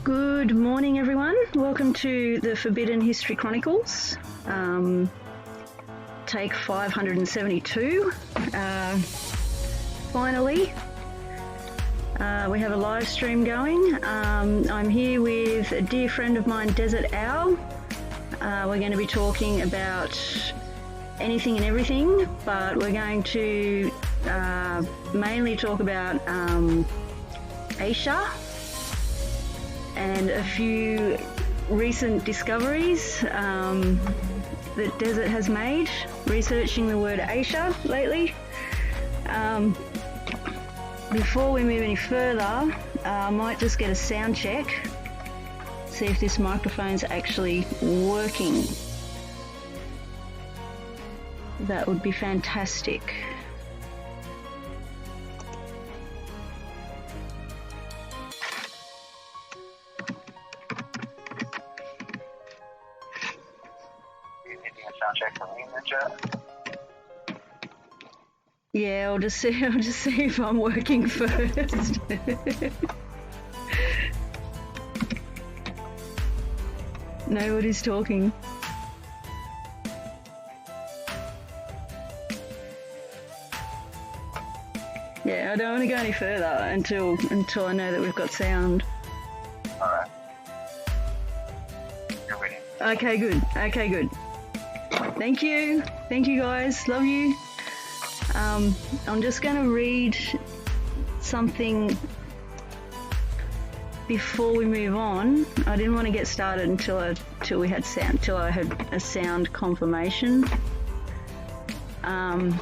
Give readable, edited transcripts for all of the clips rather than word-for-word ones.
Good morning, everyone. Welcome to the Forbidden History Chronicles, take 572. Finally, we have a live stream going. I'm here with a dear friend of mine, Dezert-Owl. We're going to be talking about anything and everything, but we're going to mainly talk about Asia and a few recent discoveries that Desert has made, researching the word Asia lately. Before we move any further, I might just get a sound check, see if this microphone's actually working. That would be fantastic. Sound check from me, Ninja. Yeah, I'll just see if I'm working first. Nobody's talking. Yeah, I don't want to go any further until I know that we've got sound. Alright. You're waiting. Okay, good. Thank you guys, love you. I'm just going to read something before we move on. I didn't want to get started until I had a sound confirmation.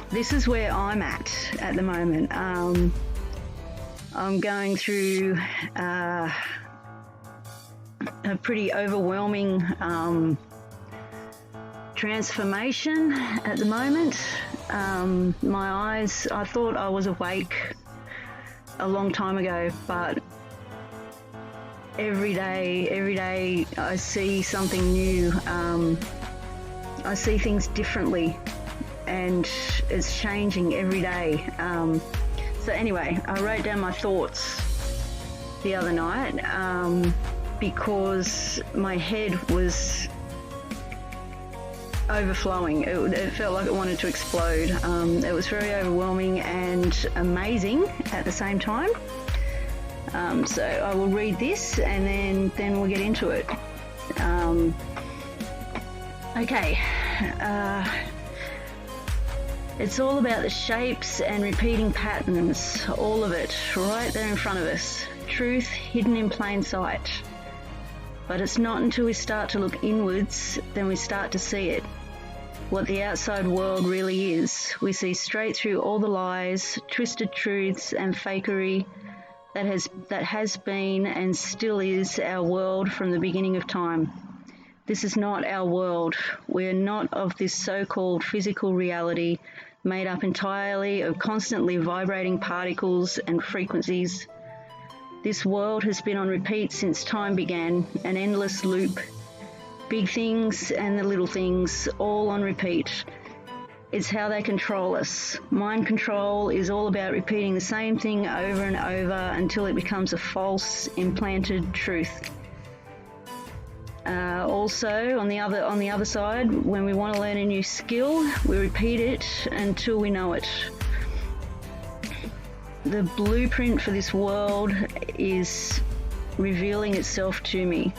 This is where I'm at the moment. I'm going through a pretty overwhelming transformation at the moment. My eyes, I thought I was awake a long time ago, but every day I see something new. I see things differently, and it's changing every day. So anyway, I wrote down my thoughts the other night because my head was overflowing. It felt like it wanted to explode. It was very overwhelming and amazing at the same time. So I will read this and then we'll get into it. Okay. It's all about the shapes and repeating patterns, all of it, right there in front of us. Truth hidden in plain sight. But it's not until we start to look inwards then we start to see it. What the outside world really is. We see straight through all the lies, twisted truths and fakery that has been and still is our world from the beginning of time. This is not our world. We are not of this so-called physical reality made up entirely of constantly vibrating particles and frequencies. This world has been on repeat since time began, an endless loop. Big things and the little things, all on repeat. It's how they control us. Mind control is all about repeating the same thing over and over until it becomes a false, implanted truth. Also, on the other side, when we want to learn a new skill, we repeat it until we know it. The blueprint for this world is revealing itself to me.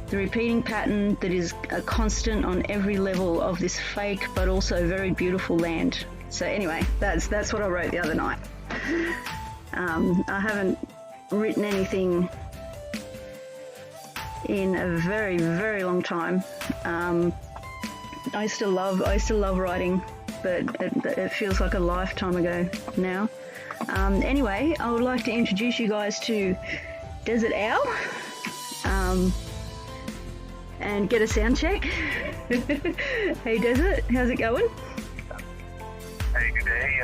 The repeating pattern that is a constant on every level of this fake but also very beautiful land. So anyway, that's what I wrote the other night. I haven't written anything in a very, very long time. I still love writing, but it feels like a lifetime ago now. Anyway, I would like to introduce you guys to Dezert-Owl. And get a sound check. Hey Desert, how's it going? Hey, good day.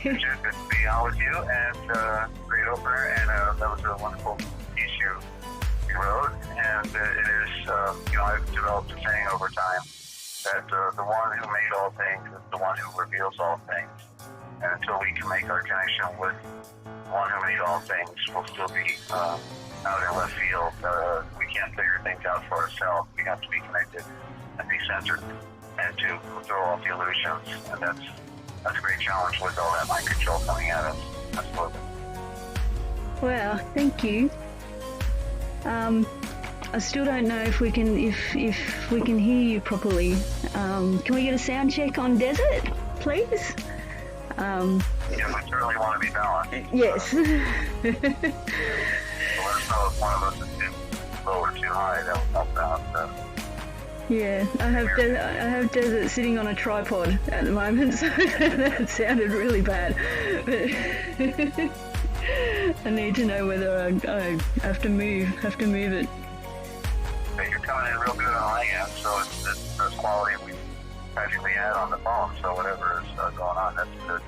Good to be on with you, and great opener, and that was a wonderful issue you wrote, and it is, I've developed a saying over time that the one who made all things is the one who reveals all things, and until we can make our connection with one who made all things, we'll still be out in left field. We can't figure things out for ourselves. We have to be connected and be centered and to throw off the illusions. And that's a great challenge with all that mind control coming at us. Absolutely. Well, thank you. I still don't know if we can hear you properly. Can we get a sound check on Desert, please? Yeah, we certainly want to be balanced. Yes. So let us know if one of us is too low or too high. That will help out. Yeah, I have Desert sitting on a tripod at the moment, so that sounded really bad. But I need to know whether I have to move it. But you're coming in real good on my end, so it's quality we practically had on the phone. So whatever is going on, that's good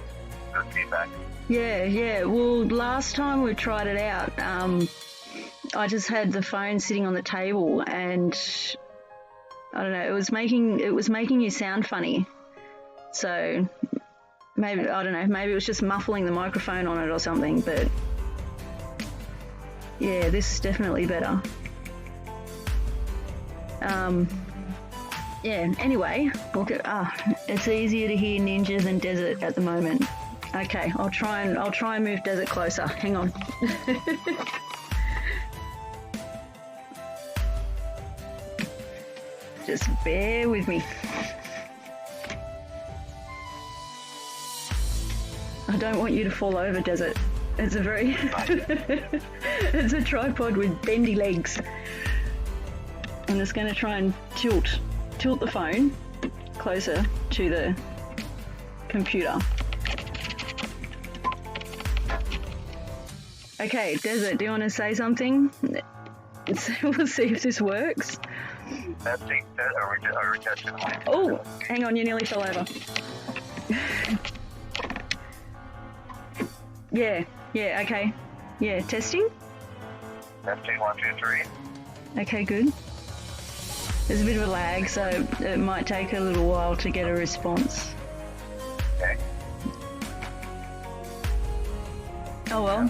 feedback. Yeah. Well, last time we tried it out, I just had the phone sitting on the table, and I don't know, it was making you sound funny. So maybe it was just muffling the microphone on it or something. But yeah, this is definitely better. Yeah, anyway, it's easier to hear Ninja than Desert at the moment. Okay, I'll try and move Desert closer. Hang on. Just bear with me. I don't want you to fall over, Desert. It's a very it's a tripod with bendy legs. I'm just going to try and tilt the phone closer to the computer. Okay, Desert, do you want to say something? We'll see if this works. Oh, hang on, you nearly fell over. Yeah, okay. Yeah, testing? Testing, 1, 2, 3. Okay, good. There's a bit of a lag, so it might take a little while to get a response. Okay. Oh well,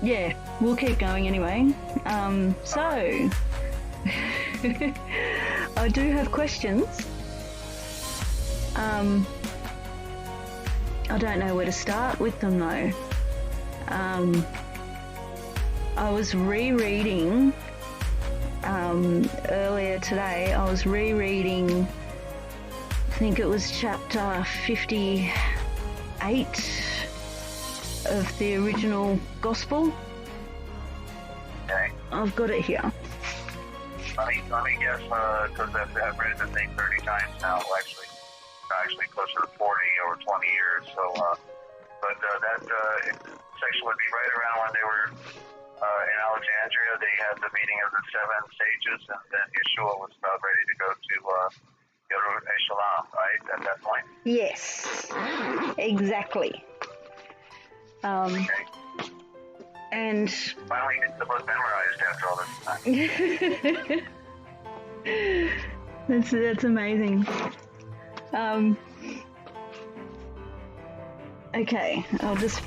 yeah, we'll keep going anyway. So, I do have questions. I don't know where to start with them though. I was rereading earlier today. I was rereading, I think it was chapter 58 of the original Gospel. Okay. I've got it here. Let me guess, because I've read the thing 30 times now. Well, actually closer to 40 or 20 years. So, but that section would be right around when they were in Alexandria. They had the meeting of the 7 sages, and then Yeshua was about ready to go to Dezert-Owl, right? At that point. Yes, exactly. Okay. And finally get the book memorized after all this time. that's amazing. Okay, I'll just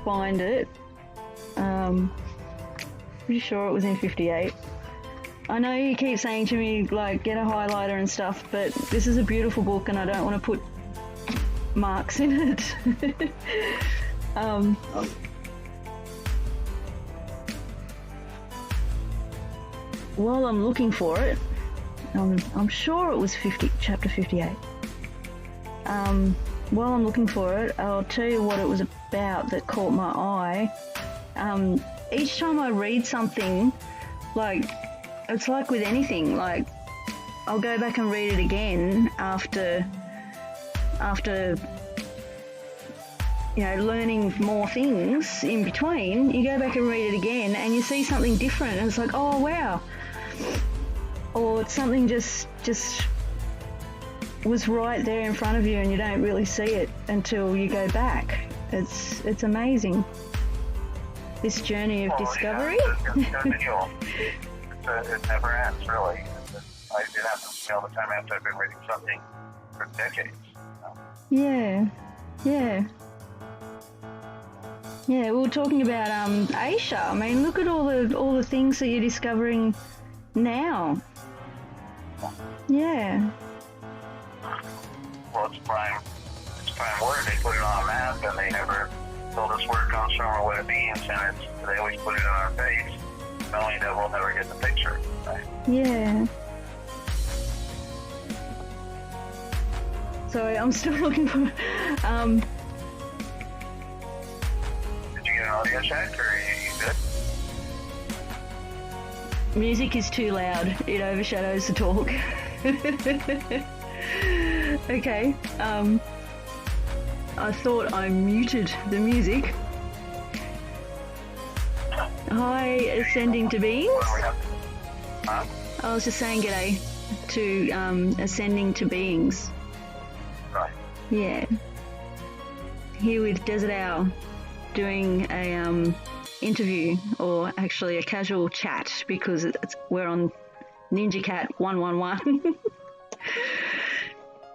find it. Pretty sure it was in 58. I know you keep saying to me, like, get a highlighter and stuff, but this is a beautiful book and I don't want to put marks in it. While I'm looking for it, I'm sure it was chapter 58. While I'm looking for it, I'll tell you what it was about that caught my eye. Each time I read something, like, it's like with anything, like, I'll go back and read it again after learning more things in between. You go back and read it again and you see something different and it's like, oh wow, or something just was right there in front of you and you don't really see it until you go back. It's amazing, this journey of discovery. Yeah, it never ends, really. It happens to me all the time after I've been reading something for decades. Yeah. Yeah, we were talking about Asia. I mean, look at all the things that you're discovering now. Yeah. Well, it's prime word. They put it on a map, and they never told us where it comes from or what it means, and they always put it on our face, knowing that we'll never get the picture. Right? Yeah. Sorry, I'm still looking for. Did you get an audio check, or are you good? Music is too loud. It overshadows the talk. Okay. I thought I muted the music. Hi, ascending to beings. Huh? I was just saying g'day to ascending to beings. Right. Yeah. Here with Dezert-Owl doing a interview, or actually a casual chat, because we're on NinjaCat 111.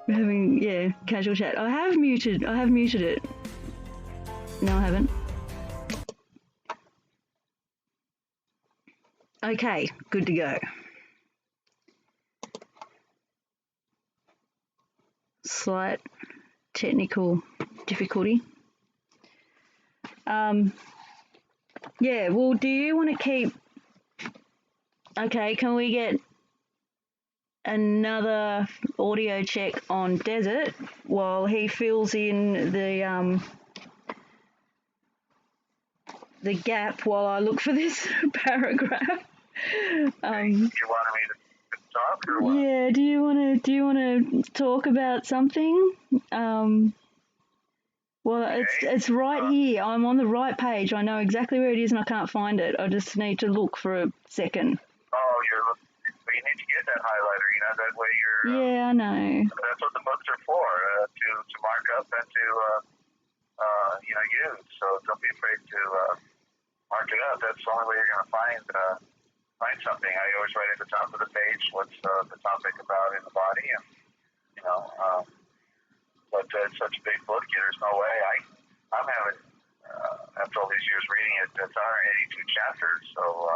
We're having casual chat. I have muted it. No, I haven't. Okay, good to go. Slight technical difficulty. Yeah, well, do you want to keep... Okay, can we get another audio check on Desert while he fills in the gap while I look for this paragraph? You wanted me to talk, or what? Yeah, do you want to talk about something? Well, it's right here. I'm on the right page. I know exactly where it is, and I can't find it. I just need to look for a second. Oh, but you need to get that highlighter. You know, that way you're. Yeah, I know. That's what the books are for, to mark up and to use. So don't be afraid to mark it up. That's the only way you're going to find something. I always write at the top of the page what's the topic about in the body, and but it's such a big book, there's no way. I'm having, after all these years reading it, it's 182 chapters, so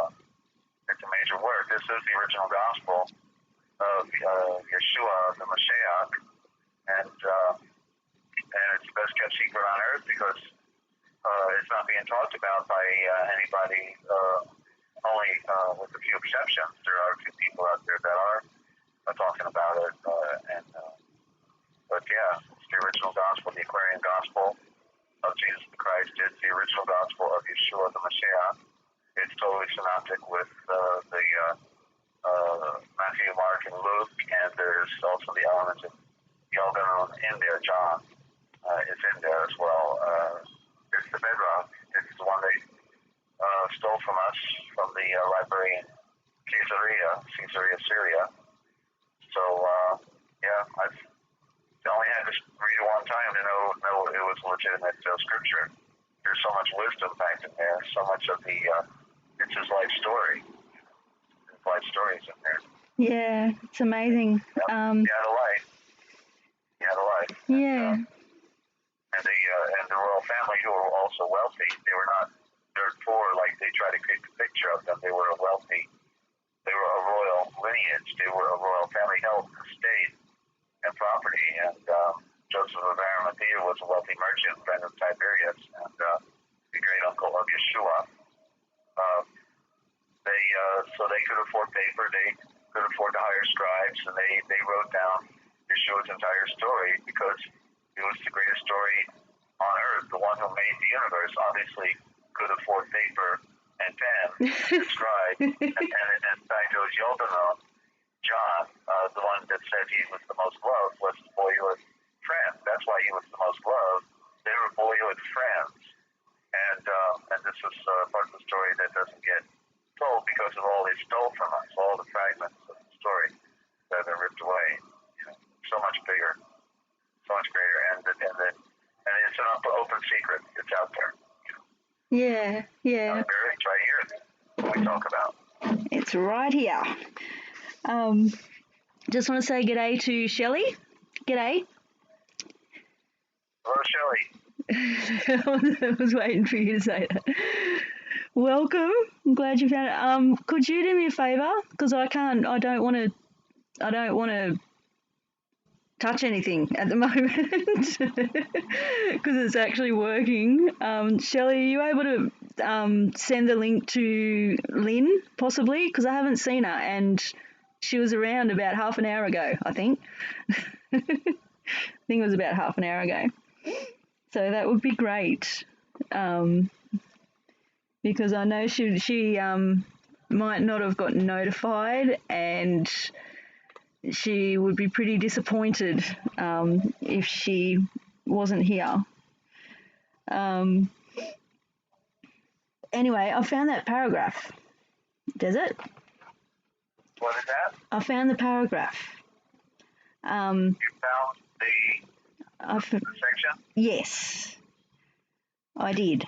it's a major work. This is the original gospel of Yeshua, the Mashiach, and it's the best kept secret on earth because it's not being talked about by anybody, only with a few exceptions. There are a few people out there that are talking about it, but yeah, it's the original gospel, the Aquarian gospel of Jesus Christ. It's the original gospel of Yeshua, the Mashiach. It's totally synoptic with the Matthew, Mark, and Luke, and there's also the elements of Yogan in there. John is in there as well. It's the bedrock. It's the one they stole from us from the library in Caesarea, Syria. So, I've only had to read it one time to know it was legitimate scripture. There's so much wisdom packed in there, so much of it's his life story. His life stories in there. Yeah, it's amazing. He had a life. Yeah. And the royal family, who were also wealthy, they were not dirt poor like they try to create the picture of them. They were a royal lineage. They were a royal family, held estate and property. And Joseph of Arimathea was a wealthy merchant, friend of Tiberius, and the great uncle of Yeshua. So they could afford paper. They could afford to hire scribes, and they wrote down Yeshua's entire story because it was the greatest story on earth. The one who made the universe obviously could afford paper and pen and scribe. And in fact, it was Yochanan, John, the one that said he was the most loved, was the boyhood friend. That's why he was the most loved. They were boyhood friends. And this is part of the story that doesn't get told because of all they stole from us, all the fragments of the story that have been ripped away. So much bigger, so much greater, and it's an open secret. It's out there. Yeah. It's right here. What we talk about. It's right here. Just want to say g'day to Shelley. G'day. Hello, Shelley. I was waiting for you to say that. Welcome. I'm glad you found it. Could you do me a favour? Because I don't want to touch anything at the moment because it's actually working. Shelley, are you able to send the link to Lynn, possibly? Because I haven't seen her, and she was around about half an hour ago, I think. I think it was about half an hour ago. So that would be great, because I know she might not have got notified, and she would be pretty disappointed if she wasn't here. Anyway, I found that paragraph. Desert? What is that? I found the paragraph. You found the section? Yes, I did.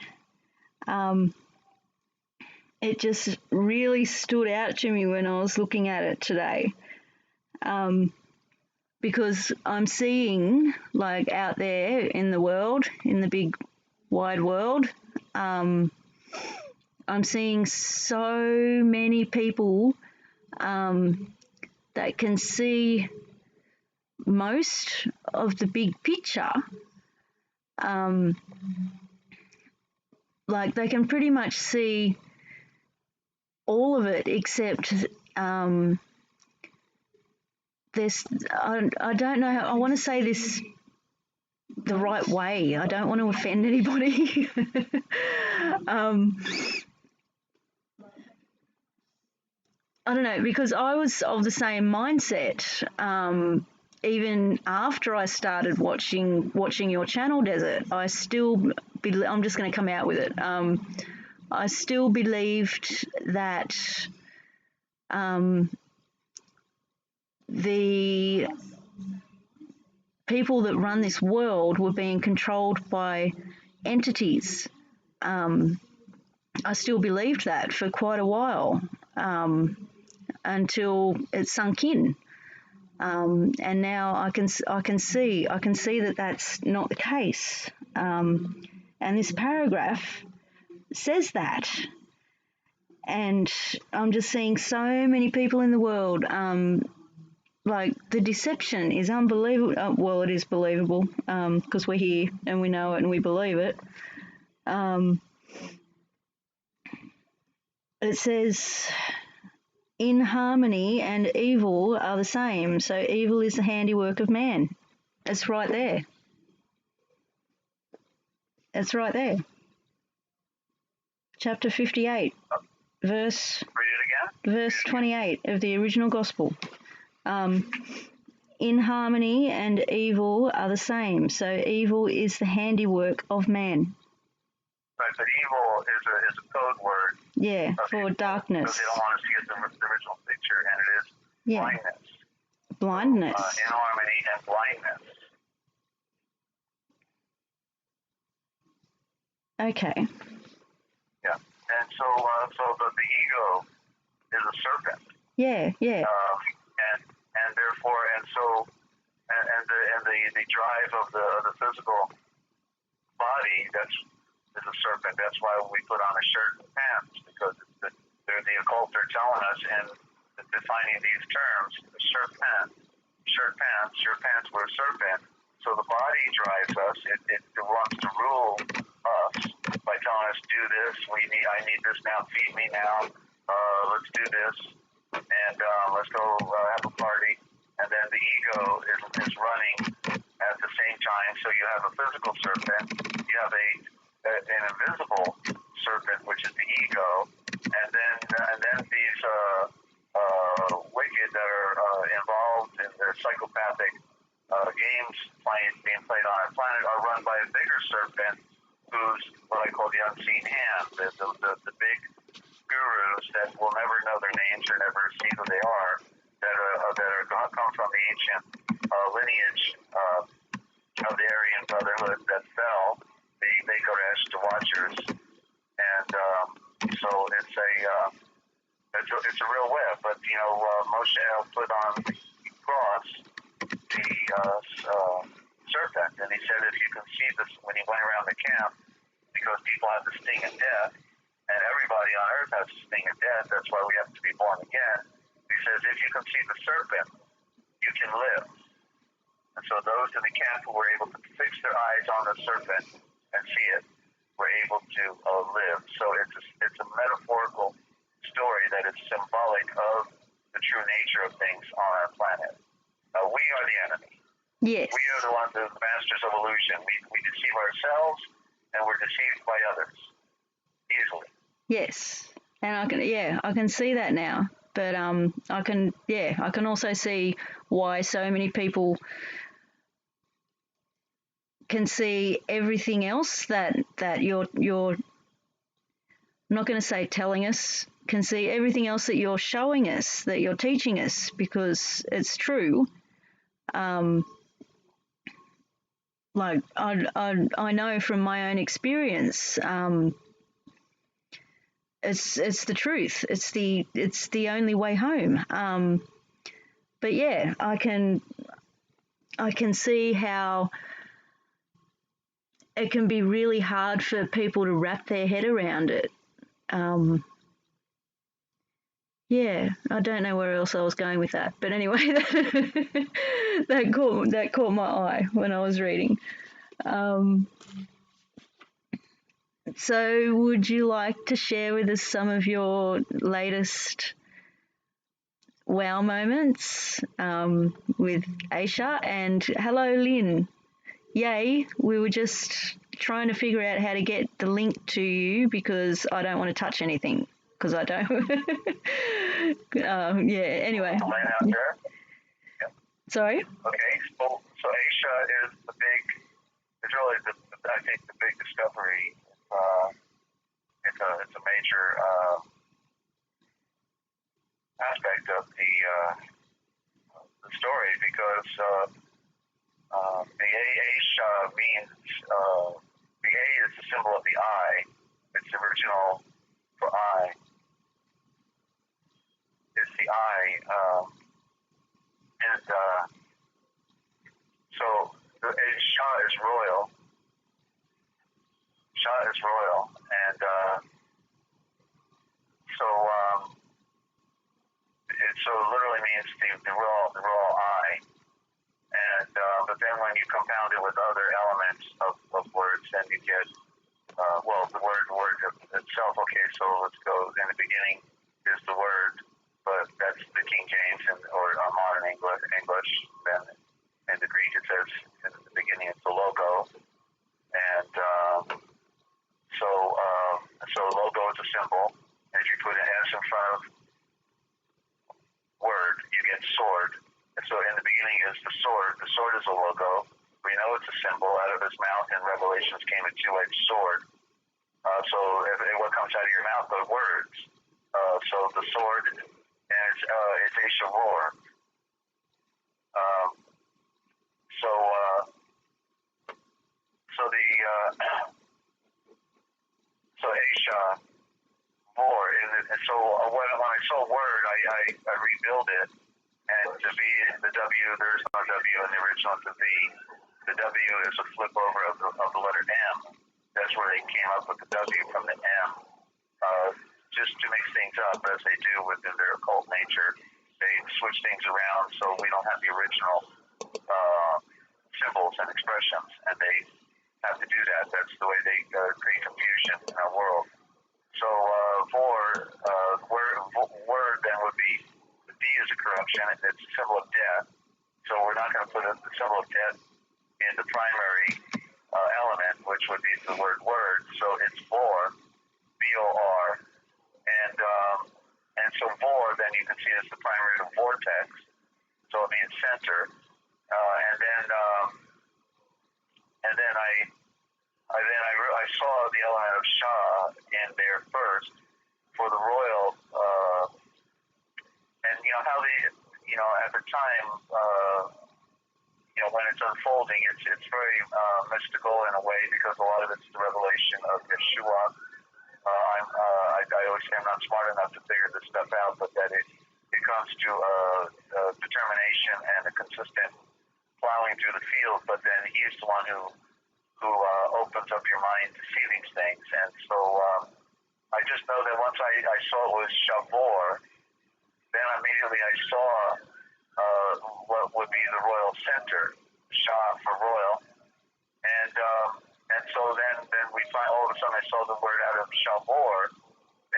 It just really stood out to me when I was looking at it today. Because I'm seeing, like, out there in the world, in the big wide world, I'm seeing so many people that can see most of the big picture. Like, they can pretty much see all of it, except there's, I don't know, I want to say this the right way. I don't want to offend anybody. I don't know, because I was of the same mindset. Even after I started watching your channel, Desert, I'm just going to come out with it. I still believed that the people that run this world were being controlled by entities. I still believed that for quite a while, until it sunk in. And now I can see that that's not the case. And this paragraph says that. And I'm just seeing so many people in the world. Like, the deception is unbelievable. Well, it is believable, because we're here and we know it and we believe it. It says, in harmony and evil are the same. So evil is the handiwork of man. It's right there. It's right there. Chapter 58, verse 28 of the original gospel. In harmony and evil are the same. So evil is the handiwork of man. Right, but evil is a code word. Yeah, for evil, darkness. So they don't want us to get the original picture, and it is blindness. Blindness. Inharmony and blindness. Okay. Yeah, and so the ego is a serpent. Yeah. And therefore, the drive of the physical body is a serpent. That's why we put on a shirt and pants, because the occult are telling us, and defining these terms, shirt pants were a serpent. So the body drives us. It wants to rule us by telling us, do this. I need this now. Feed me now. Let's do this, and let's go have a party. And then the ego is running at the same time. So you have a physical serpent. You have an invisible serpent, which is the ego, and then these wicked that are involved in the psychopathic games being played on our planet are run by a bigger serpent, who's what I call the unseen hand, the big gurus that will never know their names or never see who they are, that come from the ancient lineage of the Aryan Brotherhood that fell. They Koresh, the Watchers, and so it's a real web. But Moshe put on the cross the serpent, and he said if you can see this when he went around the camp, because people have the sting of death, and everybody on earth has the sting of death, that's why we have to be born again. He says if you can see the serpent, you can live. And so those in the camp who were able to fix their eyes on the serpent and see it were able to live. So it's a metaphorical story that is symbolic of the true nature of things on our planet. We are the enemy. Yes. We are the ones, the masters of illusion. We deceive ourselves, and we're deceived by others easily. Yes, and I can see that now. But I can also see why so many people can see everything else that you're I'm not going to say telling us, can see everything else that you're showing us, that you're teaching us, because it's true. Like I know from my own experience, it's the truth. It's the only way home. But yeah, I can see how it can be really hard for people to wrap their head around it. Yeah, I don't know where else I was going with that, but anyway, that caught my eye when I was reading. So, would you like to share with us some of your latest wow moments with Aisha? And hello, Lynn. Yay, we were just trying to figure out how to get the link to you because I don't want to touch anything because I don't. Yeah, anyway. Out there. Yep. Sorry? Okay, so Aisha is really I think the big discovery. It's a major aspect of the story because the Aisha means the A is the symbol of the eye. It's the original for eye. It's the eye, and so the Aisha is royal. Shah is royal, and so it literally means the royal eye. And but then when you compound it with other elements of words, then you get the word itself. Okay, so let's go. In the beginning is the word, but that's the King James or modern English. Then in the Greek it says in the beginning it's the logo, and so logo is a symbol. If you put an S in front of word, you get sword. And so in the beginning is the sword. The sword is a logo. We know it's a symbol. Out of his mouth in Revelations came a two-edged sword. So what comes out of your mouth are words. So the sword, and it's Aisha roar. So Aisha roar, and so when I saw word, I rebuilt it, and the V, the W, there's no W in the original. The W is a flip over of the letter M. That's where they came up with the W from the M, just to mix things up as they do within their occult nature. They switch things around so we don't have the original symbols and expressions, and they have to do that. That's the way they create confusion in our world. So word then would be, the D is a corruption. It's a symbol of death. So we're not going to put the symbol of death in the primary element, which would be the word word. So it's vor, V-O-R. And so vor, then you can see is the primary of vortex. So it means center. And then I saw the element of Shah in there first for the royal, and how at the time, when it's unfolding, it's very mystical in a way because a lot of it's the revelation of Yeshua. I always say I'm not smart enough to figure this stuff out, but that it comes to determination and a consistent plowing through the field, but then he's the one who opens up your mind to see these things. And so I just know that once I saw it was Shavor, then immediately I saw what would be the royal center, Shah for royal, and so then we find all of a sudden I saw the word out of Shavor,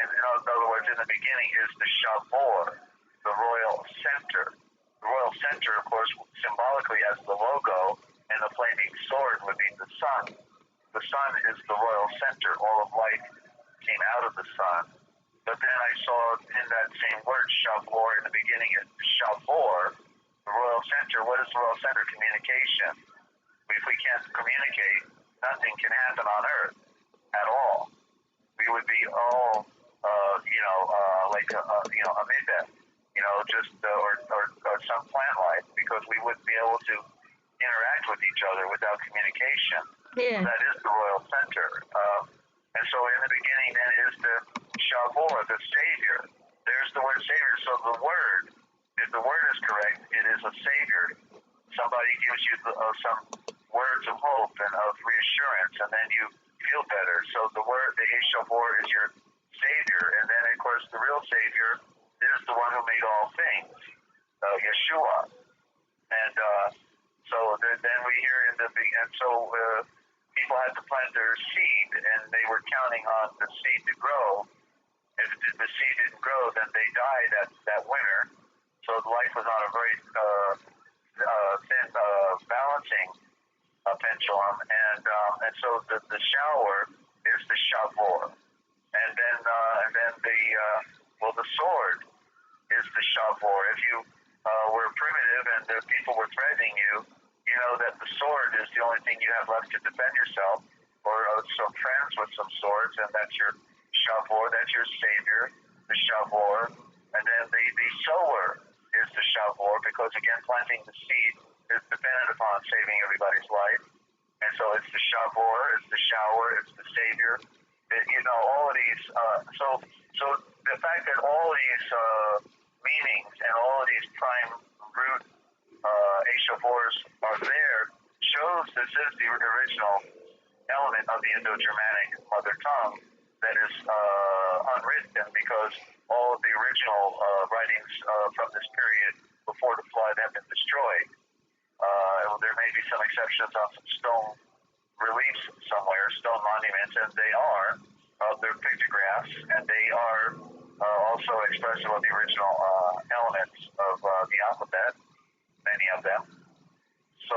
and in other words, in the beginning is the Shavor, the royal center. The royal center, of course, symbolically has the logo, and the flaming sword would be the sun. The sun is the royal center. All of life came out of the sun. But then I saw in that same word, Shavor, in the beginning, it's Shavor, the royal center. What is the royal center? Communication. If we can't communicate, nothing can happen on Earth at all. We would be all, like a midget, just or some plant life, because we wouldn't be able to interact with each other without communication. Yeah. That is the royal center. And so in the beginning then is the Shavor, the Savior. There's the word Savior. So the word, if the word is correct, it is a Savior. Somebody gives you some words of hope and of reassurance, and then you feel better. So the word, the Shavor, is your Savior. And then, of course, the real Savior is the one who made all things, Yeshua. And so then we hear in the beginning, so people had to plant their seed, and they were counting on the seed to grow. If the seed didn't grow, then they died that winter. So life was on a very thin balancing pendulum, and so the shower is the Shavor, and then the sword is the Shavor. If you were primitive and the people were threatening you, you know that the sword is the only thing you have left to defend yourself, or some friends with some swords, and that's your Shavor, that's your Savior, the Shavor. And then the sower is the Shavor, because again, planting the seed is dependent upon saving everybody's life. And so it's the Shavor, it's the shower, it's the Savior. All of these, so the fact that all of these meanings and all of these prime root Shavors are there shows this is the original element of the Indo-Germanic mother tongue that is unwritten, because all of the original writings from this period before the flood have been destroyed. There may be some exceptions on some stone reliefs somewhere, stone monuments, and they are. They're pictographs, and they are also expressive of the original elements of the alphabet, many of them. So,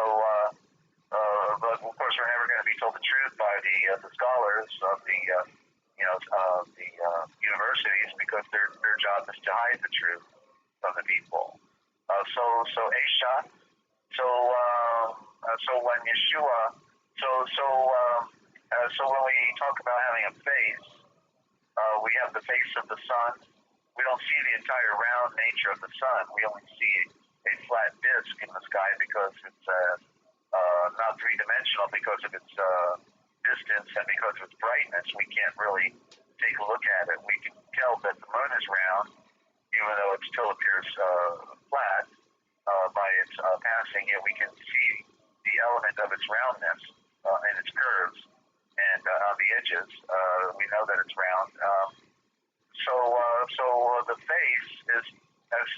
but of course, we're never going to be told the truth by the scholars of the universities, because their job is to hide the truth from the people. So Esha. So when Yeshua. So when we talk about having a face, we have the face of the sun. We don't see the entire round nature of the sun. We only see a flat disk in the sky, because it's not three-dimensional, because of its distance and because of its brightness. We can't really take a look at it. We can tell that the moon is round, even though it still appears flat by its passing. Yet we can see the element of its roundness and its curves, and on the edges, we know that it's round. So the face is, as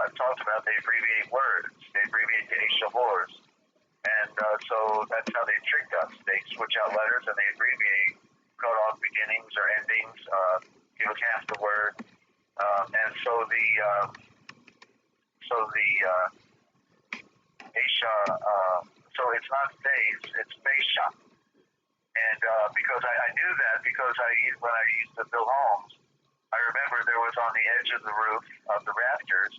I've talked about, they abbreviate words. They abbreviate the Shavors. And so that's how they trick us. They switch out letters and they abbreviate, cut off beginnings or endings, give us half the word. And so the Esha, so it's not phase, it's Fesha. And because I knew that, because when I used to build homes, I remember there was on the edge of the roof of the rafters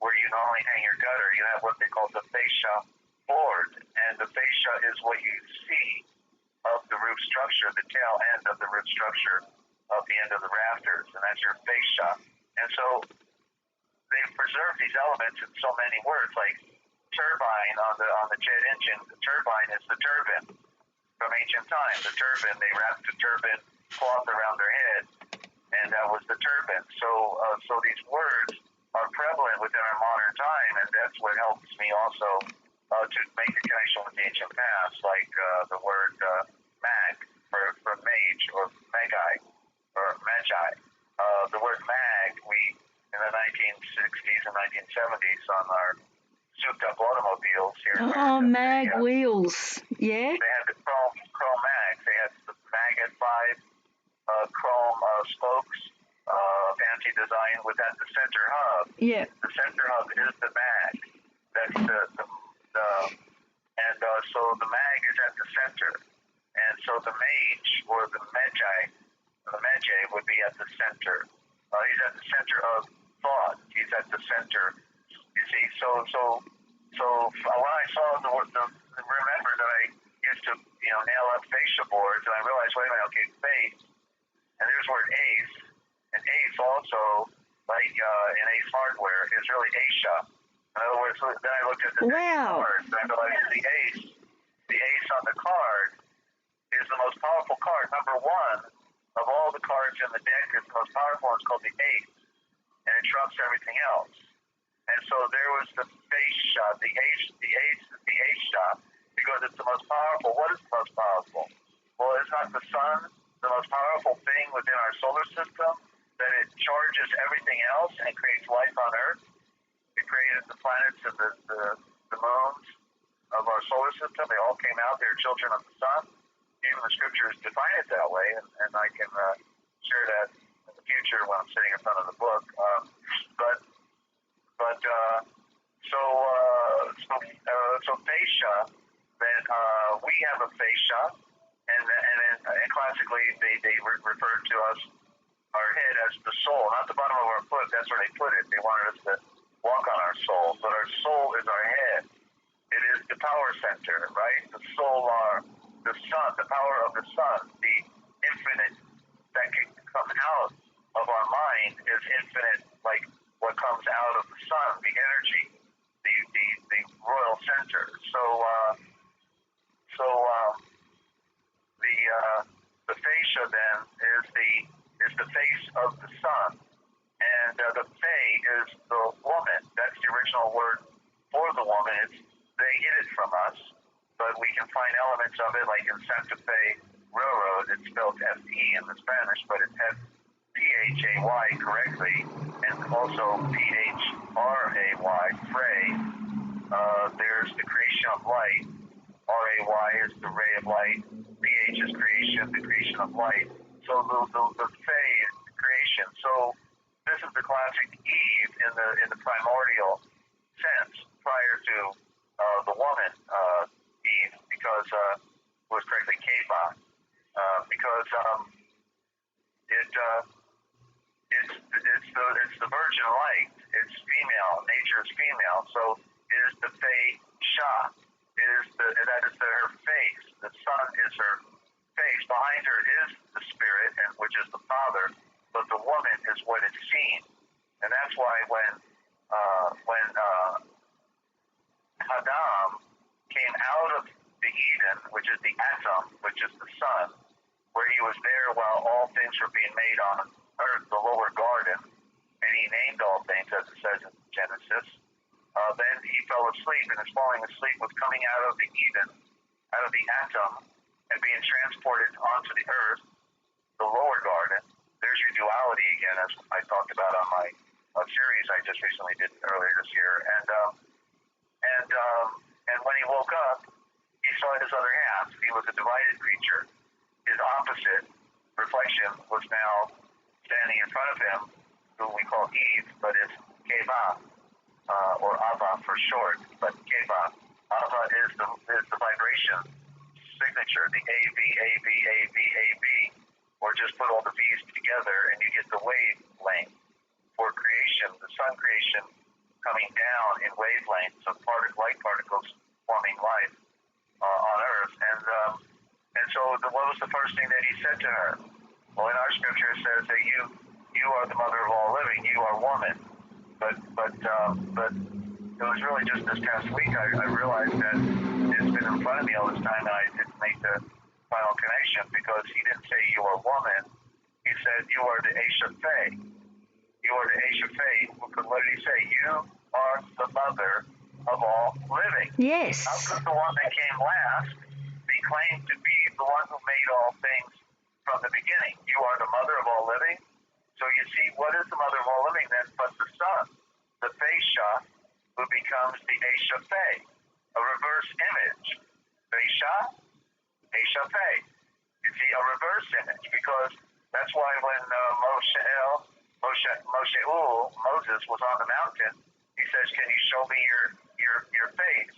where you normally hang your gutter, you have what they call the Fesha board. And the Fesha is what you see of the roof structure, the tail end of the roof structure of the end of the rafters, and that's your Fesha. And so they've preserved these elements in so many words, like turbine on the jet engine. The turbine is the turban from ancient times. The turban, they wrapped the turban cloth around their head, and that was the turban. So these words are prevalent within our modern time, and that's what helps me also to make the connection with the ancient past, like the word mag for mage or magi or magi. The word mag, we in the 1960s and 1970s on our souped-up automobiles here in America. Oh, mag wheels, yeah. They had the chrome mags. They had the mag at 5 chrome spokes, fancy design with at the center hub. Yeah. The center hub is the mag. That's so the mag is at the center, and so the mage or the magi would be at the center. He's at the center of thought. He's at the center. You see, so when I saw remember that I used to nail up fascia boards, and I realized, wait a minute, okay, face, and there's the word ace, and ace also, like in Ace Hardware, is really Asia. In other words, then I looked at the cards, and I realized the ace on the card is the most powerful card. Number one of all the cards in the deck is the most powerful. It's called the ace, and it trumps everything else. And so there was the face shot, the ace shot, because it's the most powerful. What is the most powerful? Well, it's not the sun, the most powerful thing within our solar system, that it charges everything else and creates life on Earth. It created the planets and the moons of our solar system. They all came out. They're children of the sun. Even the scriptures define it that way, and I can share that in the future when I'm sitting in front of the book. So fascia, then we have a fascia, and classically they refer to us, our head, as the soul, not the bottom of our foot. That's where they put it. They wanted us to walk on our soul, but our soul is our head. It is the power center, right? The solar, the sun, the power of the sun, the infinite that can come out of our mind is infinite, like what comes out of the sun, the energy, the royal center. The fascia then is the face of the sun, and the fae is the woman. That's the original word for the woman. They hid it from us, but we can find elements of it, like in Santa Fe Railroad. It's spelled F-E in the Spanish, but it's P-H-A-Y correctly, and also P-H-R-A-Y, Frey. There's the creation of light. R-A-Y is the ray of light. P-H is creation, the creation of light. So the Fae is the creation. So this is the classic Eve in the primordial sense, prior to the woman Eve, because it was correctly Keva, because it's the virgin light. It's female. Nature is female. So it is the Fae Shah. That is her face. The sun is her face. Behind her is the spirit, which is the Father, but the woman is what is seen. And that's why when Adam came out of the Eden, which is the atom, which is the sun, where he was there while all things were being made on earth, the lower garden, and he named all things, as it says in Genesis. Then he fell asleep, and his falling asleep was coming out of the Eden, out of the atom, and being transported onto the earth, the lower garden. There's your duality again, as I talked about on my series I just recently did earlier this year. And when he woke up, he saw his other half. He was a divided creature. His opposite reflection was now standing in front of him, who we call Eve, but it's Keva, or Ava for short, but Keva. Ava is the vibration signature, the AV, or just put all the V's together and you get the wavelength for creation, the sun creation coming down in wavelengths of light particles forming life on Earth. And so what was the first thing that he said to her? Well, in our scripture it says that you are the mother of all living, you are woman. But it was really just this past week I realized that it's been in front of me all this time, and I didn't make the final connection, because he didn't say you are woman. He said you are the Aisha Fae. You are the Aisha Fae. What did he say? You are the mother of all living. Yes. How could the one that came last be claimed to be the one who made all things from the beginning? You are the mother of all living. So you see, what is the mother of all living then but the sun, the Feisha, who becomes the Aisha Fei, a reverse image. Feisha, Aisha Fei. You see, a reverse image, because that's why when Moses was on the mountain, he says, "Can you show me your face,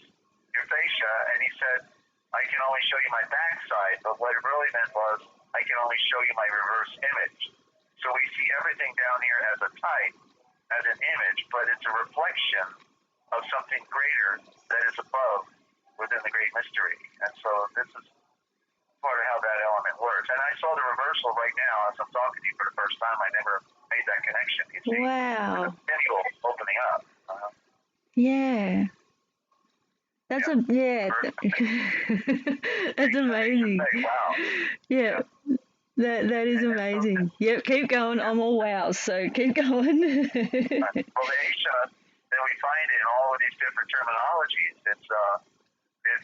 your fascia?" And he said, "I can only show you my backside," but what it really meant was, "I can only show you my reverse image." So we see everything down here as a type, as an image, but it's a reflection of something greater that is above within the great mystery. And so this is part of how that element works. And I saw the reversal right now as I'm talking to you for the first time. I never made that connection, you see. Wow. The video opening up. Yeah. That's that's amazing. Wow. Yeah. That is amazing. Yep, keep going. I'm all wow, so keep going. Well, the Aisha, then we find it in all of these different terminologies. It's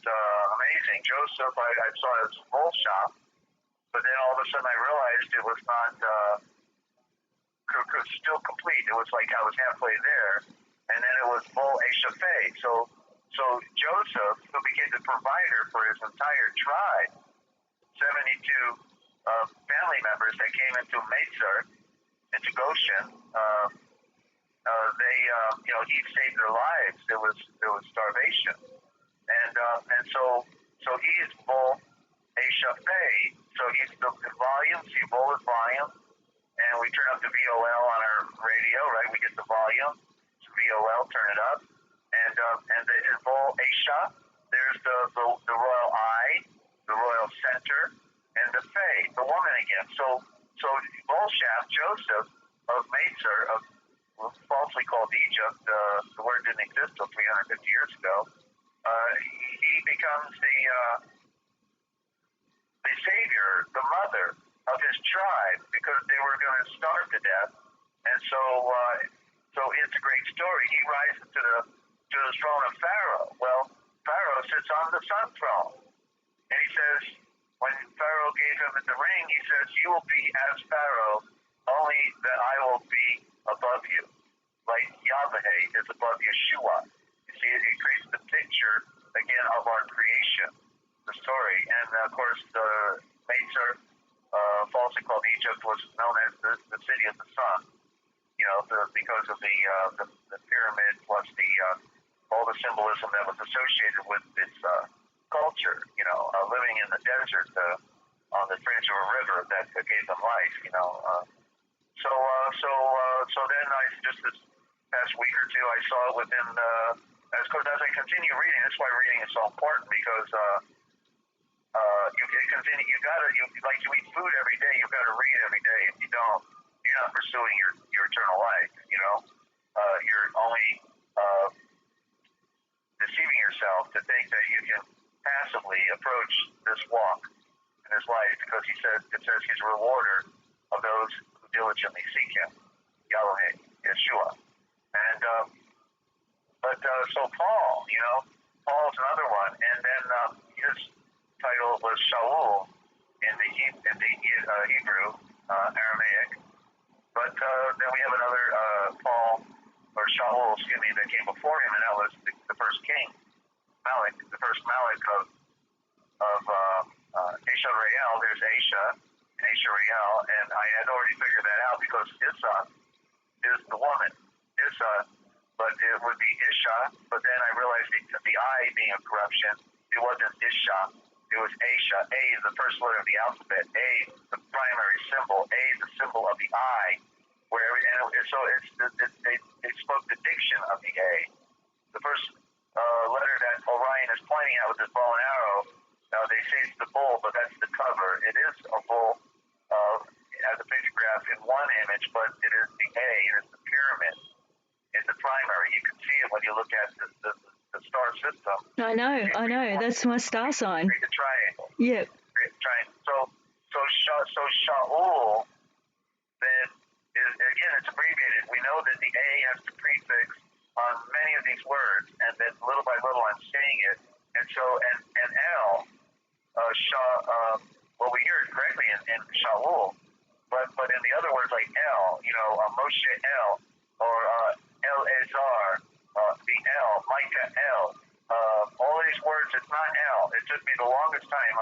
amazing. Joseph, I saw his full shop, but then all of a sudden I realized it was not still complete. It was like I was halfway there, and then it was full Aisha Fei. So Joseph, who became the provider for his entire tribe, 72 family members that came into Dezert, into Goshen, he saved their lives. There was starvation, and so he is full Aisha Fei. So he's the volume. See, full is volume, and we turn up the VOL on our radio, right? We get the volume. It's VOL, turn it up, and the full Aisha. There's the royal eye, the royal center, and the Fei, the woman again. So Bolshap, Joseph of Dezert, falsely called Egypt, the word didn't exist until 350 years ago. He becomes the savior, the mother of his tribe, because they were going to starve to death. And so it's a great story. He rises to the throne of Pharaoh. Well, Pharaoh sits on the sun throne, and he says, when Pharaoh gave him the ring, he says, "You will be as Pharaoh, only that I will be above you, like Yahweh is above Yeshua." You see, it creates the picture again of our creation, the story. And of course, the Dezert, falsely called Egypt, was known as the city of the sun. Because of the pyramid plus all the symbolism that was associated with this culture. Living in the desert on the fringe of a river that gave them life. So then this past week or two, I saw it within as I continue reading. That's why reading is so important, because you continue. Like you eat food every day. You got to read every day. If you don't, you're not pursuing your eternal life. You're only deceiving yourself to think that you can passively approach this walk in this life, because it says he's a rewarder of those who diligently seek him, Yahweh, Yeshua. And so Paul, Paul's another one, and then his title was Shaul in the Hebrew, Aramaic. But then we have another Paul, or Shaul, that came before him, and that was the first king, Malik, the first Malik of Aisha Real. There's Aisha Real, and I had already figured that out, because Issa is the woman. Issa, but it would be Isha, but then I realized the I being a corruption, it wasn't Isha, it was Aisha. A is the first letter of the alphabet. A, the primary symbol. A is the symbol of the I, they spoke the diction of the A. The first letter that Orion is pointing at with his bow and arrow, they say it's the bull, but that's the cover. It is a bull as a pictograph in one image, but it is the A, it is the pyramid, it's the primary. You can see it when you look at the star system. I know. That's my star sign. Create the triangle. Yep. Create the triangle. So Shaul then is, again, it's abbreviated. We know that the A has the prefix on many of these these words, and then little by little I'm saying it. And so, and El, well, we hear it correctly in Shaul, but in the other words, like El, Moshe El, or El Ezar, the El, Micah El, all these words, it's not El. It took me the longest time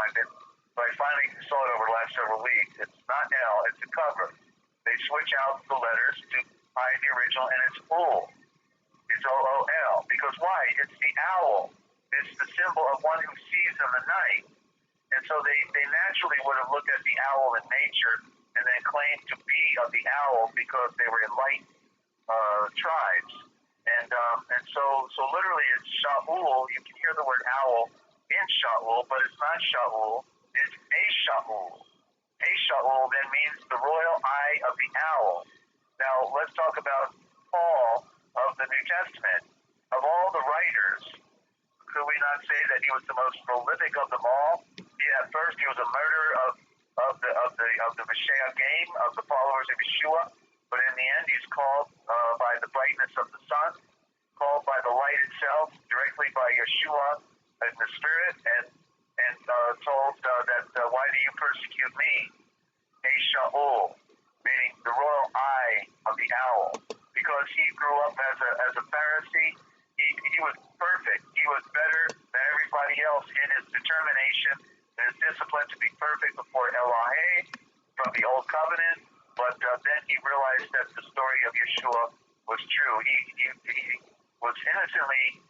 but I finally saw it over the last several weeks. It's not El, it's a cover. They switch out the letters to hide the original, and it's Ul. It's O-O-L. Because why? It's the owl. It's the symbol of one who sees in the night. And so they naturally would have looked at the owl in nature and then claimed to be of the owl because they were enlightened tribes. And so literally it's Shaul. You can hear the word owl in Shaul, but it's not Shaul. It's a Shaul. A Shaul then means the royal eye of the owl. Now let's talk about Paul of the New Testament. Of all the writers, could we not say that he was the most prolific of them all? At first, he was a murderer of the Mashiach game, of the followers of Yeshua. But in the end, he's called by the brightness of the sun, called by the light itself, directly by Yeshua in the Spirit, and told that why do you persecute me? A Shaul, meaning the royal eye of the owl, because he grew up as a Pharisee. He was perfect. He was better than everybody else in his determination and his discipline to be perfect before Elohim from the Old Covenant. But then he realized that the story of Yeshua was true. He was innocently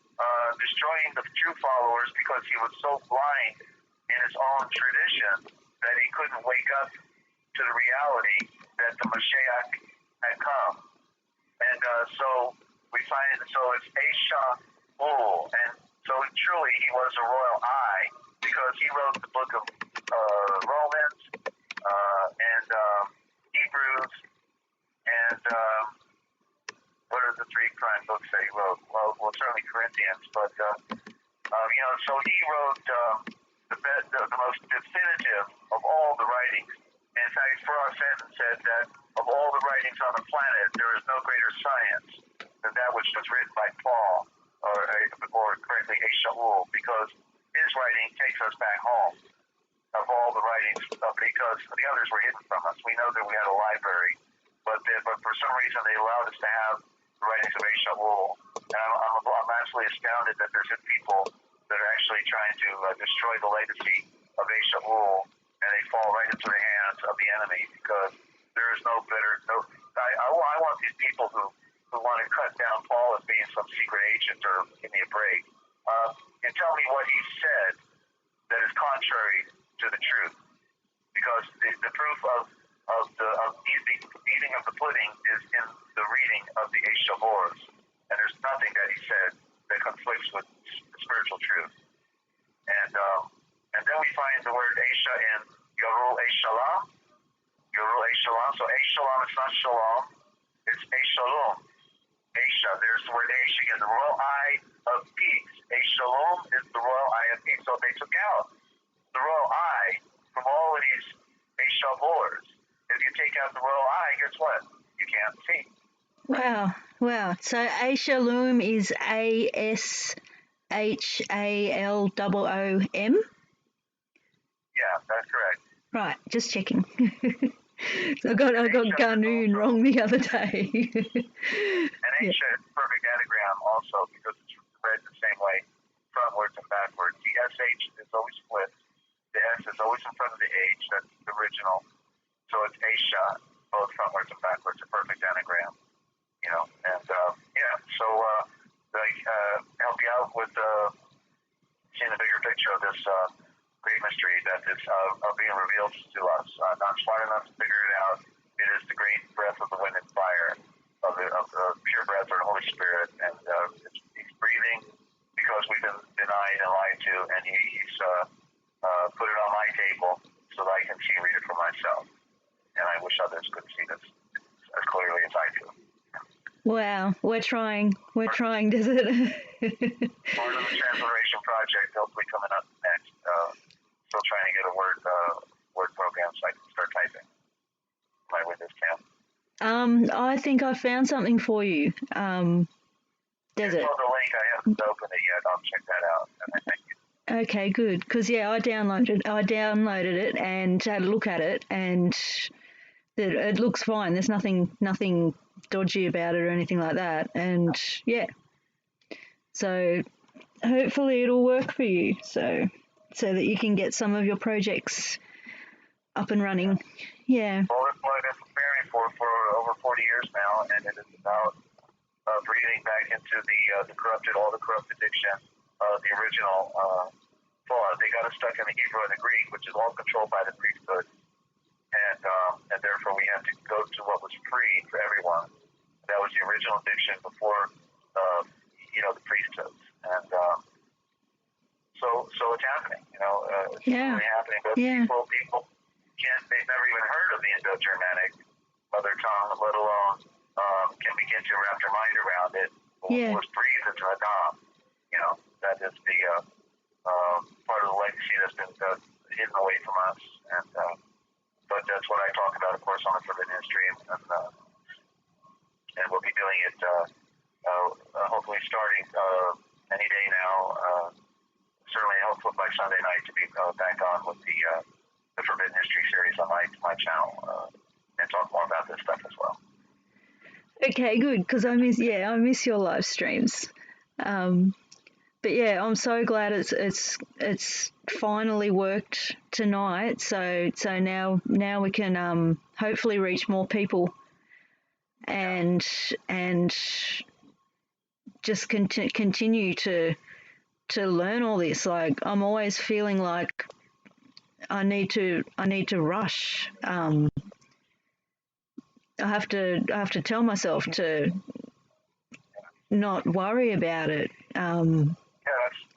destroying the true followers because he was so blind in his own tradition that he couldn't wake up to the reality that the Mashiach had come. And so we find it, so it's Esha Ul. And so truly he was a royal eye because he wrote the book of Romans and Hebrews and what are the three prime books that he wrote? Well certainly Corinthians, but so he wrote the most definitive of all the writings. And in fact, Farah Fenton said that of all the writings on the planet, there is no greater science than that which was written by Paul, or correctly, Shaul, because his writing takes us back home of all the writings, because the others were hidden from us. We know that we had a library, but for some reason they allowed us to have the writings of Shaul. And I'm absolutely astounded that there's people that are actually trying to destroy the legacy of Shaul, and they fall right into the hands of the enemy, because there is no better. I want these people who want to cut down Paul as being some secret agent or give me a break, and tell me what he said that is contrary to the truth, because the proof of the eating of the pudding is in the reading of the Eshavors, and there's nothing that he said that conflicts with spiritual truth. And then we find the word Esha in Yorul Eshalam. Yorul Eshalam. So Eshalam is not Shalom, it's Eshalom. Esha, there's the word Esha again, the royal eye of peace. Eshalom is the royal eye of peace. So they took out the royal eye from all of these Eshavors. If you take out the royal eye, guess what? You can't see. Wow. So Ashalom is ASHALOOM? Yeah, that's correct. Right, just checking. So I got Ganoon wrong the other day. And Aisha is a perfect anagram also, because it's read the same way, frontwards and backwards. The SH is always flipped. The S is always in front of the H. That's the original. So it's Aisha, both frontwards and backwards, a perfect anagram. Help you out with seeing the bigger picture of this great mystery that is being revealed to us. Not smart enough to figure it out. It is the great breath of the wind and fire, of the pure breath of the Holy Spirit, and he's breathing because we've been denied and lied to, and he's put it on my table so that I can see and read it for myself. And I wish others could see this as clearly as I do. Wow, we're trying, Desert. Part of the Transliteration Project, hopefully coming up next. Still trying to get a word program so I can start typing my Windows 10. I think I found something for you. Desert. I saw the link. I haven't opened it yet. I'll check that out. And I thank you. Okay, good. Because I downloaded it and had a look at it, and it looks fine. There's nothing dodgy about it or anything like that. And yeah, so hopefully it'll work for you, so that you can get some of your projects up and running. Yeah. Well, it's what I've been preparing for over 40 years now, and it is about breathing back into all the corrupt addiction of the original thought. They got us stuck in the Hebrew and the Greek, which is all controlled by the priesthood, and therefore we have to go to what was free for everyone. That was the original addiction before, the priesthoods, and so it's happening. It's really happening. But people can't. They've never even heard of the Indo-Germanic mother tongue, let alone can begin to wrap their mind around it. Was breathed into Adam. That is the part of the legacy that's been hidden away from us. And but that's what I talk about, of course, on the Forbidden History, and we'll be doing it hopefully starting any day now. Certainly, hopefully by Sunday night to be back on with the Forbidden History series on my channel and talk more about this stuff as well. Okay, good, because I miss your live streams. But yeah, I'm so glad it's finally worked tonight. So now we can hopefully reach more people and just continue to learn all this. Like, I'm always feeling like I need to rush. I have to tell myself to not worry about it.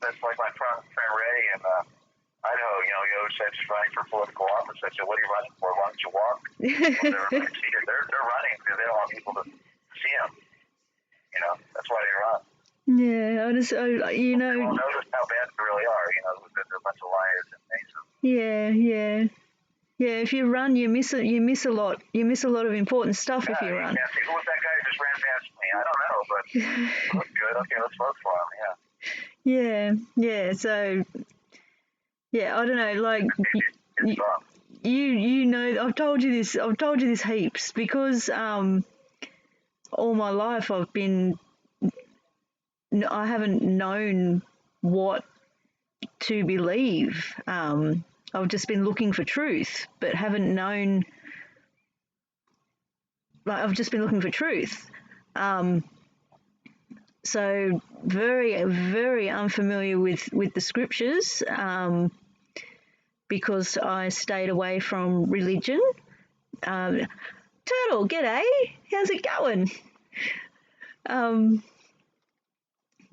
That's like my friend Ray in Idaho. He always said he's running for political office. I said, "What are you running for? Why don't you walk?" Well, they're running because they don't want people to see them. That's why they run. Yeah, I just They won't notice how bad they really are. There's a bunch of liars and masons. Yeah. If you run, you miss it. You miss a lot. You miss a lot of important stuff if you run. Who was that guy who just ran past me? I don't know, but it looked good. Okay, let's vote for him. Yeah. So, yeah, I don't know. Like, I've told you this heaps because all my life I haven't known what to believe. I've just been looking for truth, but haven't known. Like, I've just been looking for truth. So very, very unfamiliar with the scriptures, because I stayed away from religion. Turtle, g'day. How's it going?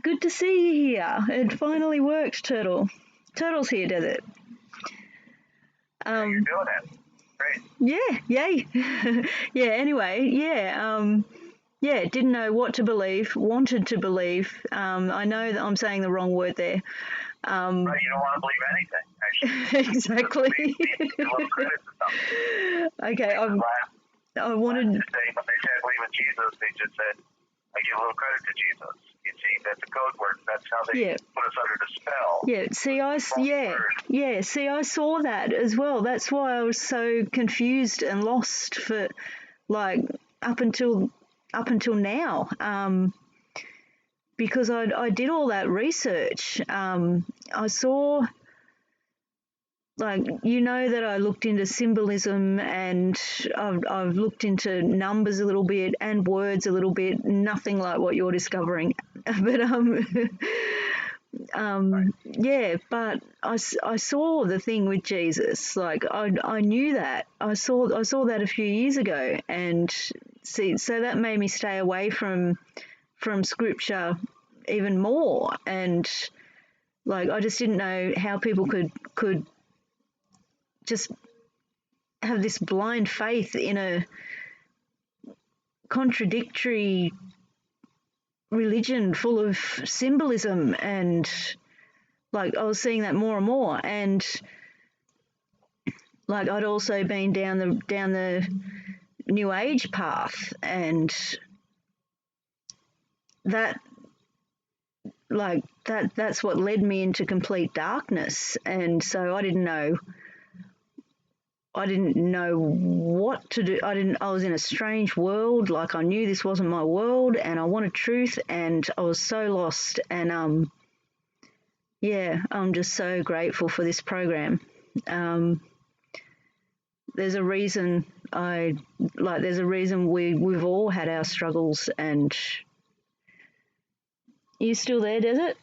Good to see you here. It finally worked, Turtle. Turtle's here, Desert. You're doing it. Great. Yeah, yay. Anyway, didn't know what to believe, wanted to believe. I know that I'm saying the wrong word there. Right, you don't want to believe anything, actually. Exactly. You give credit to something. Okay, I wanted... When they said I believe in Jesus, they just said, I give a little credit to Jesus. You see, that's a code word. That's how they put us under the spell. Yeah, see, I saw that as well. That's why I was so confused and lost for, like, up until now. Because I did all that research. I saw, like, that I looked into symbolism, and I've looked into numbers a little bit and words a little bit. Nothing like what you're discovering, but but I saw the thing with Jesus. Like, I knew that. I saw that a few years ago, and so that made me stay away from scripture even more. And, like, I just didn't know how people could just have this blind faith in a contradictory religion full of symbolism. And, like, I was seeing that more and more. And, like, I'd also been down the New Age path, and that like that's what led me into complete darkness. And so I didn't know what to do. I was in a strange world. Like, I knew this wasn't my world, and I wanted truth, and I was so lost. And yeah, I'm just so grateful for this program. There's a reason there's a reason we've all had our struggles. And are you still there, Desert?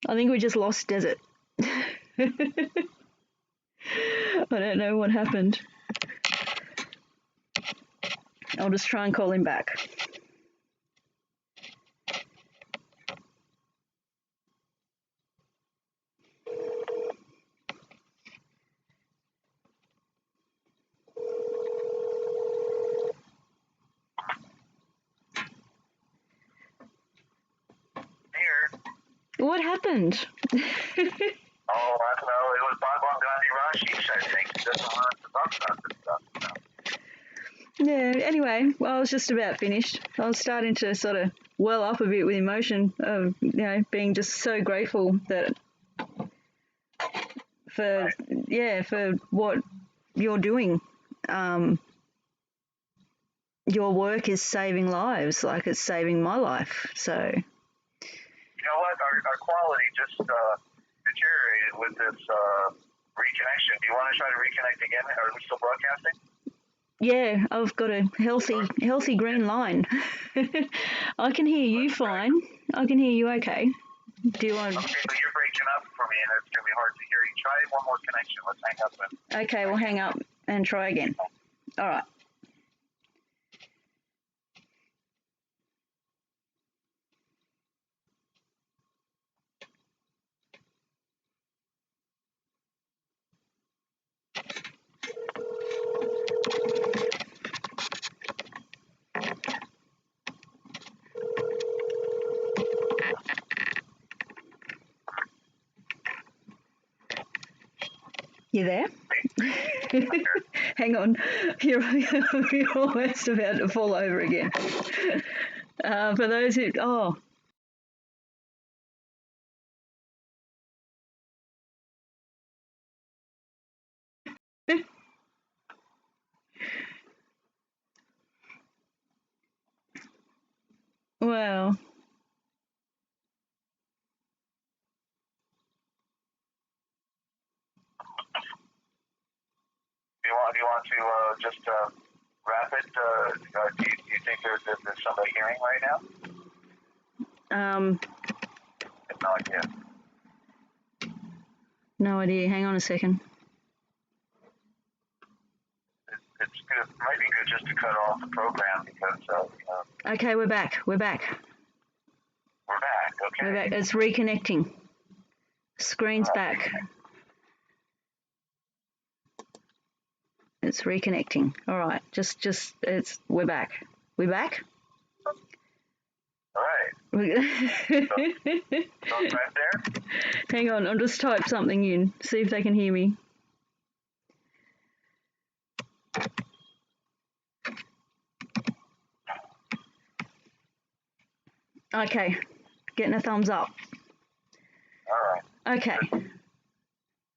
I think we just lost Desert. I don't know what happened. I'll just try and call him back. Here. What happened? Oh, I don't know. It was Bhagwan Gandhi Rashi's, I think. He doesn't want us to talk about this stuff. Yeah, anyway, well, I was just about finished. I was starting to sort of well up a bit with emotion of, being just so grateful that for what you're doing. Your work is saving lives, like it's saving my life. So, you know what? Our quality just deteriorated with this reconnection. Do you want to try to reconnect again? Are we still broadcasting? yeah, I've got a healthy green line. I can hear you fine. I can hear you okay. Do you want? Okay, but you're breaking up for me, and it's going to be hard to hear you. Try one more connection. Let's hang up then. Okay, we'll hang up and try again. All right. You there? Hang on, you're almost about to fall over again. For those who, well, Do you want to just wrap it? Do you think there's somebody hearing right now? No idea. No idea. Hang on a second. It's good. It might be good just to cut off the program because. Okay, we're back. We're back. Okay. We're back. It's reconnecting. Screen's back. It's reconnecting. All right. We're back. We back? All right. So right there? Hang on. I'll just type something in. See if they can hear me. Okay. Getting a thumbs up. All right. Okay.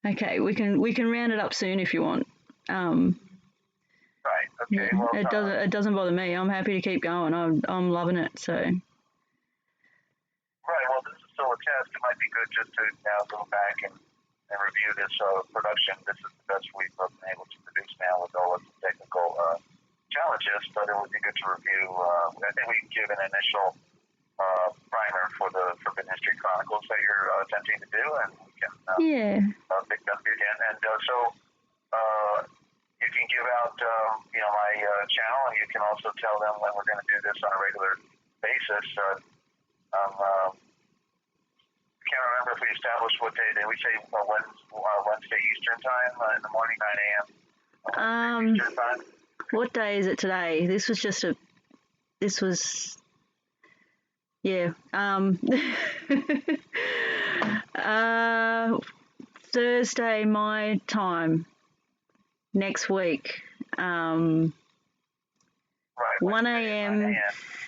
Okay. We can round it up soon if you want. Right. Okay. Well, it doesn't bother me. I'm happy to keep going. I'm loving it. So. Right. Well, this is still a test. It might be good just to now go back and review this production. This is the best we've been able to produce now with all of the technical challenges. But it would be good to review. I think we give an initial primer for the Forbidden History Chronicles that you're attempting to do, and we can pick them again. And so. You can give out, my channel, and you can also tell them when we're going to do this on a regular basis. Can't remember if we established what day. Did we say Wednesday Eastern time in the morning, 9 a.m. Eastern time? What day is it today? This was Thursday my time. Next week. Right. 1 a.m.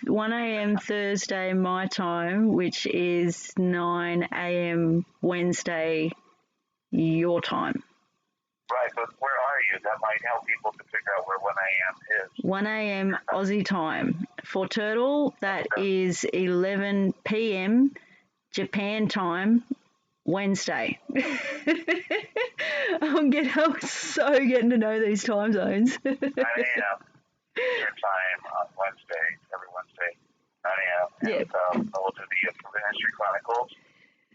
1 a.m. Thursday my time, which is 9 a.m. Wednesday your time. Right, but where are you? That might help people to figure out where 1 a.m. is. 1 a.m. Aussie time. For Turtle, that is 11 p.m. Japan time, Wednesday. I'm so getting to know these time zones. 9 a.m. Eastern time on Wednesday, every Wednesday, 9 a.m. Yep. And we'll do the Forbidden History Chronicles,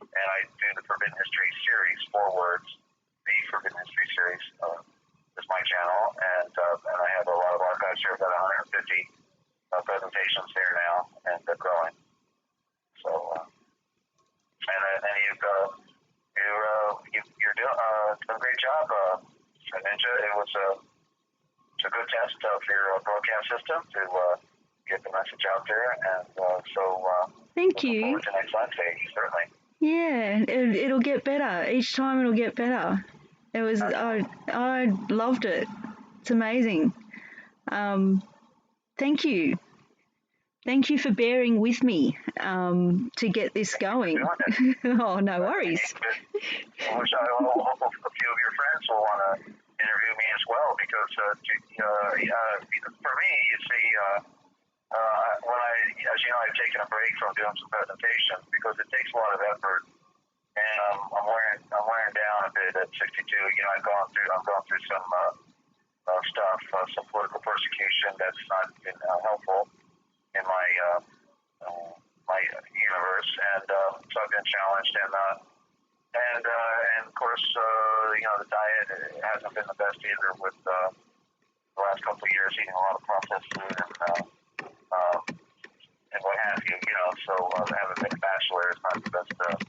and I do the Forbidden History series, 4 words, the Forbidden History series is my channel, and I have a lot of archives here, about 150 presentations there now, and they're growing. So, and you're doing a great job, Ninja. It's a good test of your broadcast system to get the message out there, and Thank you. Forward to next Wednesday, certainly. Yeah, it'll get better. Each time it'll get better. It was I loved it. It's amazing. Thank you. Thank you for bearing with me to get this going. Oh, no worries. I wish I hope a few of your friends will want to interview me as well, because for me, you see, when as you know, I've taken a break from doing some presentations because it takes a lot of effort, and I'm wearing down a bit at 62. You know, I'm going through some stuff, some political persecution that's not been helpful in my universe, and so I've been challenged, and of course, the diet hasn't been the best either with the last couple of years, eating a lot of processed food and what have you. So having been a bachelor is not the best thing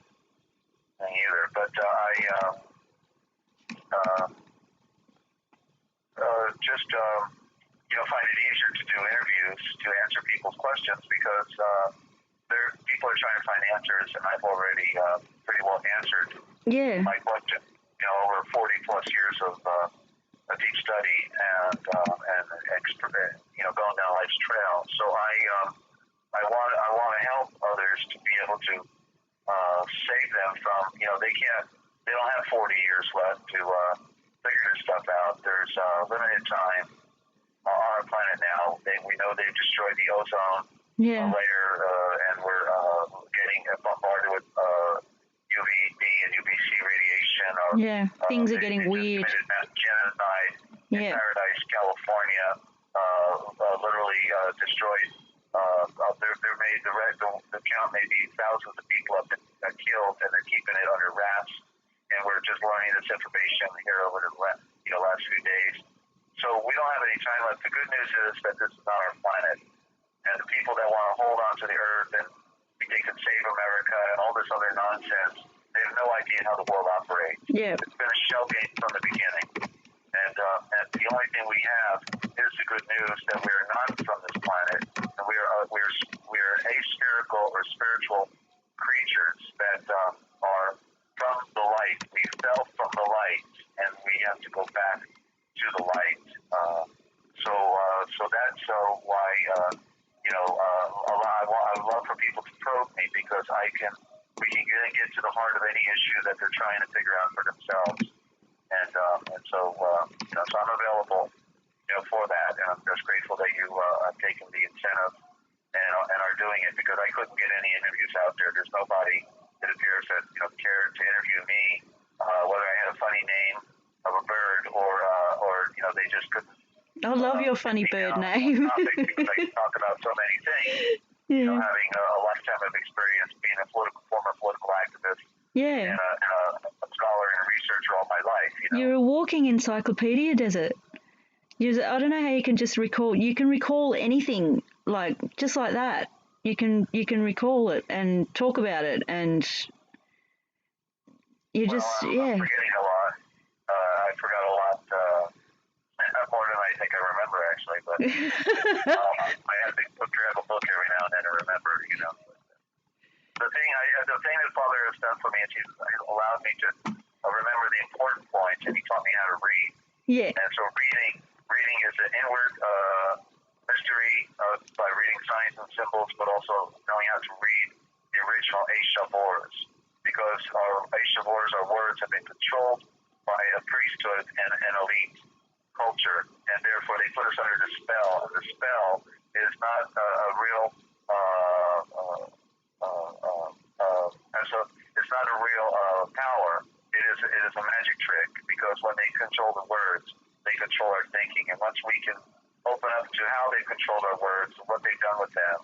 either. But I find it easier to do interviews to answer people's questions, because people are trying to find answers, and I've already pretty well answered my question. Over 40 plus years of a deep study and going down life's trail. So I want to help others to be able to save them from they don't have 40 years left to figure this stuff out. There's limited time on our planet now. We know they've destroyed the ozone layer, and we're getting bombarded with UVB and UVC radiation. Things are getting weird. Committed genocide in Paradise, California. Literally destroyed. They're made the count may be thousands of people have been killed, and they're keeping it under wraps. And we're just learning this information here over the last few days. So we don't have any time left. The good news is that this is not our planet. And the people that want to hold on to the earth and think they can save America and all this other nonsense, they have no idea how the world operates. Yeah. It's been a shell game from the beginning. And the only thing we have is the good news that we are not from this planet. And we are aspherical or spiritual creatures that are from the light. We fell from the light, and we have to go back to the light. So that's why I would love for people to probe me, because we can get to the heart of any issue that they're trying to figure out for themselves, and so I'm available for that, and I'm just grateful that you have taken the incentive and are doing it, because I couldn't get any interviews out there. There's nobody, it appears, that cared to interview me, whether I had a funny name of a bird or they just couldn't. I love your funny bird name. Because I talk about so many things. Yeah. Having a lifetime of experience being a former political activist. Yeah. And a scholar and a researcher all my life. You're a walking encyclopedia, Desert. I don't know how you can just recall. You can recall anything, just like that. You can recall it and talk about it, and I'm forgetting a lot. I forgot a lot. More than I think I remember, actually. But I have to grab a book every now and then to remember. The thing that Father has done for me is he's allowed me to remember the important points, and he taught me how to read. Yeah. And so reading is an inward mystery by reading signs and symbols, but also knowing how to read the original Aishavors, because our Aishavors, our words, have been controlled by a priesthood and an elite culture, and therefore they put us under the spell. And the spell is not a real, it's not a real power. It is a magic trick, because when they control the words, they control our thinking. And once we can open up to how they controlled our words and what they've done with them,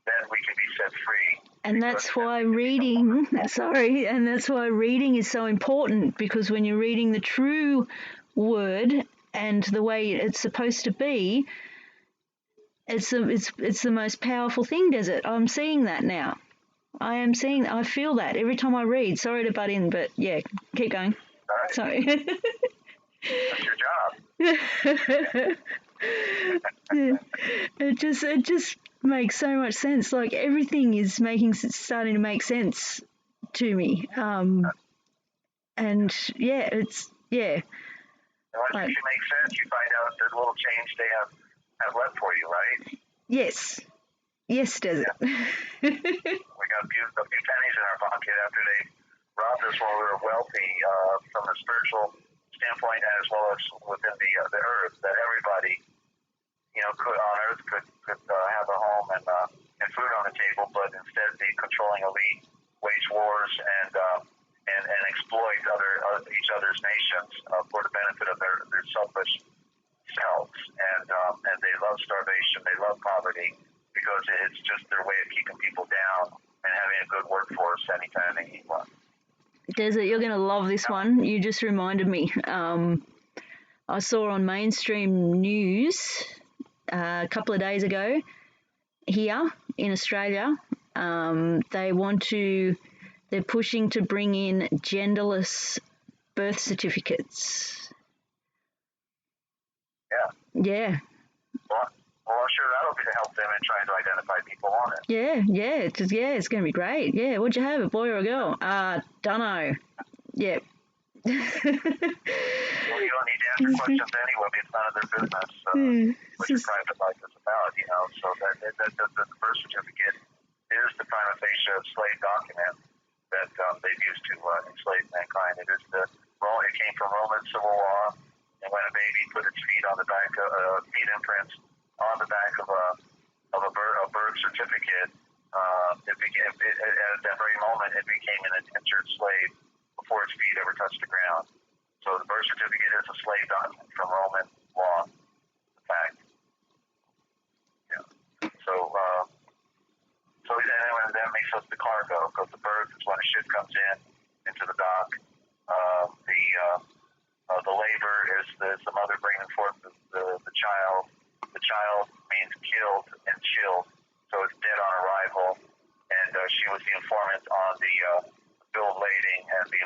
then we can be set free. And that's why reading, and that's why reading is so important, because when you're reading the true word and the way it's supposed to be, it's the most powerful thing, Desert. I'm seeing that now. I feel that every time I read. Sorry to butt in, but yeah, keep going. All right. Sorry. That's your job. It just makes so much sense. Like everything is starting to make sense to me. And yeah, it's yeah. And once it makes sense, you find out the little change they have left for you, right? Yes, Desert. Yeah. We got a few pennies in our pocket after they robbed us when we were wealthy, from a spiritual standpoint as well as within the earth, that everybody, could on earth could have a home and food on the table, but instead the controlling elite wage wars and exploit each other's nations for the benefit of their selfish selves, and they love starvation, they love poverty, because it's just their way of keeping people down and having a good workforce anytime they need one. Desert, you're going to love this one. You just reminded me. I saw on mainstream news a couple of days ago here in Australia, they're pushing to bring in genderless birth certificates. Yeah. Yeah. Well, I'm sure that'll be to help them in trying to identify people on it. Yeah, it's going to be great. Yeah, what'd you have, a boy or a girl? Dunno. Yeah. Well, you don't need to answer questions anyway. It's none of their business. What your private life is about, So that the birth certificate is the prima facie slave document that they've used to enslave mankind. It came from Roman civil law, and when a baby put its feet on the back of feet imprints on the back of a birth certificate, at that very moment it became an indentured slave before its feet ever touched the ground. So the birth certificate is a slave document from Roman law. In fact, and that makes us the cargo, because the birth is when a ship comes into the dock. The labor is the mother bringing forth the child. The child means killed and chilled, so it's dead on arrival. And she was the informant on the bill of lading and the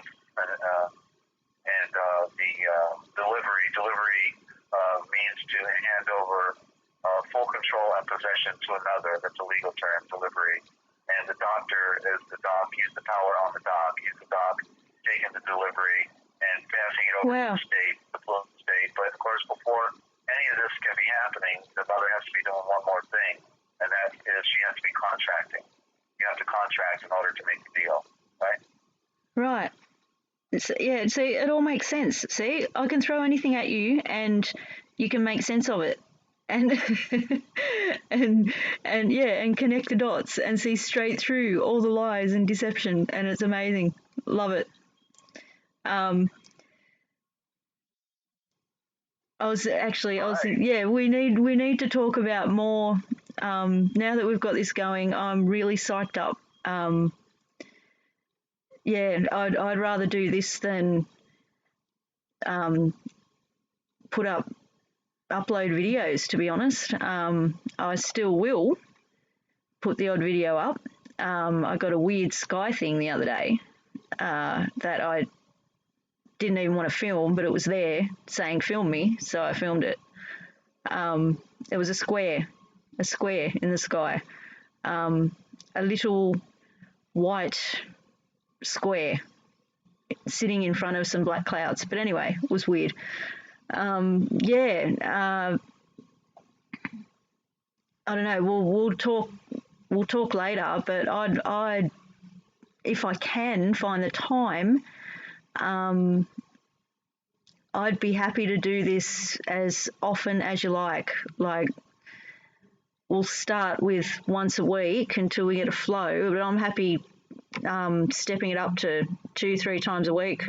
delivery. Delivery means to hand over full control and possession to another. That's a legal term, delivery. And the doctor is the dock. He's the power on the dock. He's the dock taking the delivery and passing it over to the state, the fluent state. But of course, before any of this can be happening, the mother has to be doing one more thing, and that is she has to be contracting. You have to contract in order to make the deal, right? Right. Yeah, see, it all makes sense. See, I can throw anything at you and you can make sense of it. And and connect the dots and see straight through all the lies and deception, and it's amazing. Love it. We need to talk about more. Now that we've got this going, I'm really psyched up. I'd rather do this than upload videos, to be honest. I still will put the odd video up. I got a weird sky thing the other day that I didn't even want to film, but it was there saying film me, so I filmed it. It was a square in the sky, a little white square sitting in front of some black clouds. But anyway, it was weird. I don't know. We'll talk later. But I'd if I can find the time, I'd be happy to do this as often as you like. Like, we'll start with once a week until we get a flow, but I'm happy stepping it up to 2-3 times a week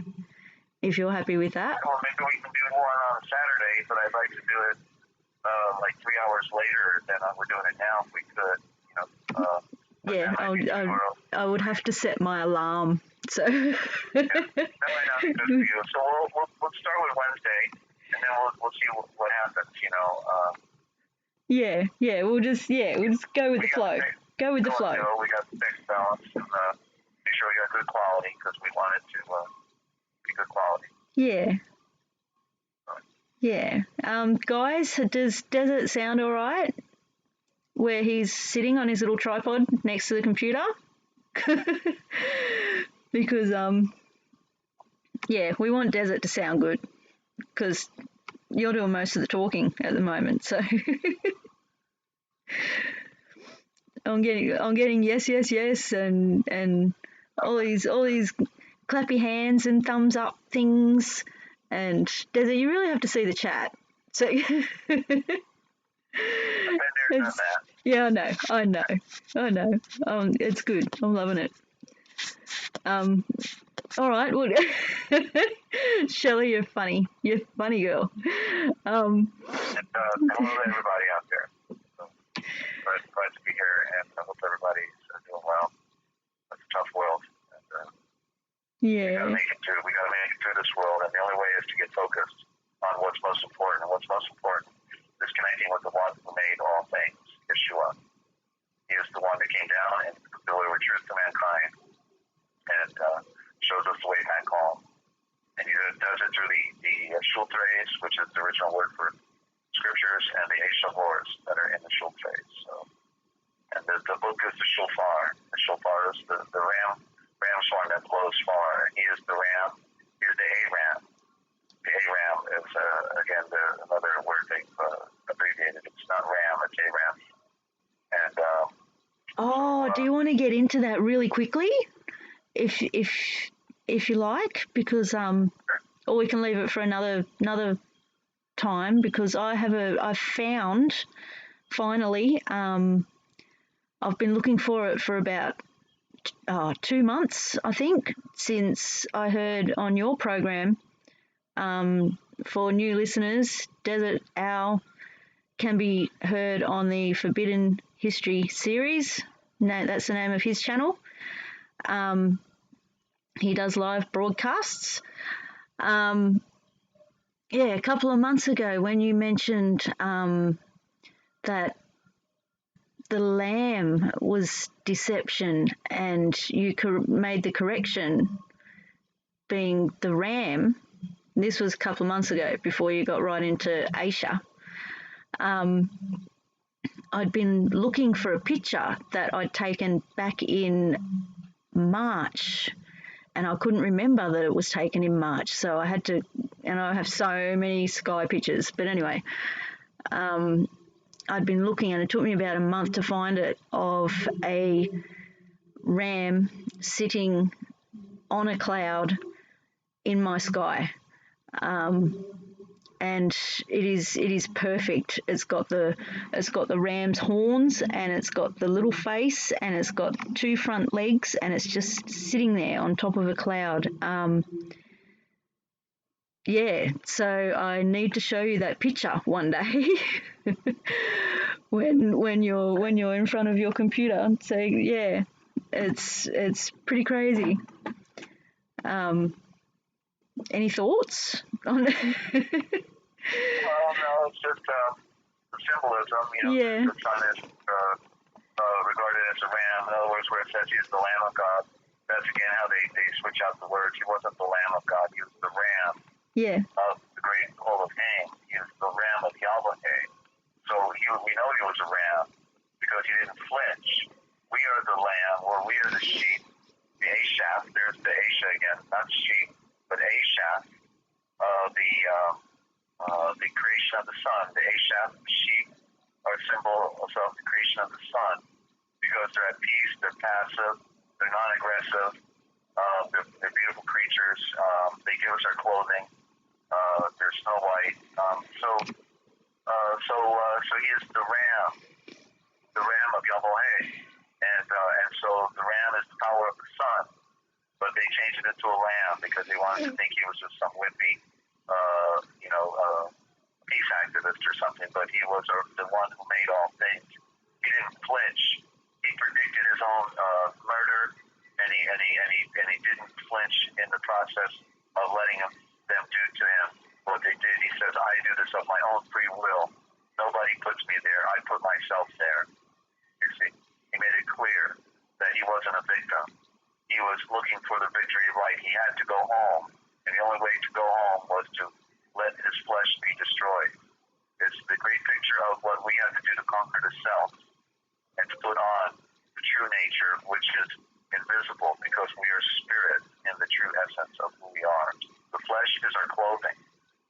if you're happy with that. Well, maybe we can do one on Saturday, but I'd like to do it like 3 hours later than we're doing it now if we could. Yeah, I would have to set my alarm. So that might not be good for you. So we'll start with Wednesday, and then we'll see what happens. Yeah, we'll just go with the flow. Go with the flow. We got the sex balance, and make sure we got good quality because we want it to be good quality. Yeah. Yeah. Guys, does Desert sound all right? Where he's sitting on his little tripod next to the computer? Because we want Desert to sound good because you're doing most of the talking at the moment, so I'm getting yes, and all these clappy hands and thumbs up things. And Desert, you really have to see the chat. So yeah, I know. It's good. I'm loving it. All right. Well, Shelley, you're funny. You're a funny girl. Hello to everybody out there. Glad to be here, and I hope everybody's doing well. It's a tough world. And, we gotta make it through this world, and the only way is to get focused on what's most important. And what's most important is connecting with the one who made all things, Yeshua. He is the one that came down and delivered truth to mankind, and shows us the way back home. And he does it through the Schultrays, which is the original word for scriptures, and the Eshavors that are in the Schultrays. So, and the book is the Shofar. The Shofar is the ram's horn that blows far. He is the ram. He is the Aram. The Aram is again another word they've abbreviated. It's not ram, it's Aram. And do you want to get into that really quickly? If you like, because or we can leave it for another time, because I found finally I've been looking for it for about 2 months, I think, since I heard on your program. For new listeners, Dezert-Owl can be heard on the Forbidden History series. No, that's the name of his channel. He does live broadcasts. A couple of months ago when you mentioned that the lamb was deception and you made the correction being the ram, this was a couple of months ago before you got right into Asia, I'd been looking for a picture that I'd taken back in March, and I couldn't remember that it was taken in March, so I had to, and I have so many sky pictures, but anyway, I'd been looking, and it took me about a month to find it, of a ram sitting on a cloud in my sky. And it is perfect. It's got the ram's horns, and it's got the little face, and it's got 2 front legs, and it's just sitting there on top of a cloud. So I need to show you that picture one day when you're in front of your computer. So yeah, it's pretty crazy. Any thoughts on it? Well, no, it's just the symbolism. The sun is regarded as a ram. In other words, where it says he's the Lamb of God, that's again how they switch out the words. He wasn't the Lamb of God. He was the Ram of the great Hall of Fame. He was the Ram of Yahweh. So we know he was a ram because he didn't flinch. We are the lamb, or we are the sheep. The Ashaf, there's the Asha again, not sheep, but Ashaf, the creation of the sun. The Ashaf, the sheep, are a symbol of self-decretion of the sun because they're at peace, they're passive, they're non-aggressive, they're beautiful creatures. They give us our clothing. They're Snow White. So he is the ram of Yahweh, and so the ram is the power of the sun. But they changed it into a lamb because they wanted to think he was just some wimpy, peace activist or something. But he was the one who made all things. He didn't flinch. He predicted his own murder, and he didn't flinch in the process of letting them do to him what they did. He says, "I do this of my own free will. Nobody puts me there. I put myself there." You see, he made it clear that he wasn't a victim. He was looking for the victory of light. He had to go home, and the only way to go home was to let his flesh be destroyed. It's the great picture of what we have to do to conquer the self and to put on the true nature, which is invisible because we are spirit in the true essence of who we are. The flesh is our clothing.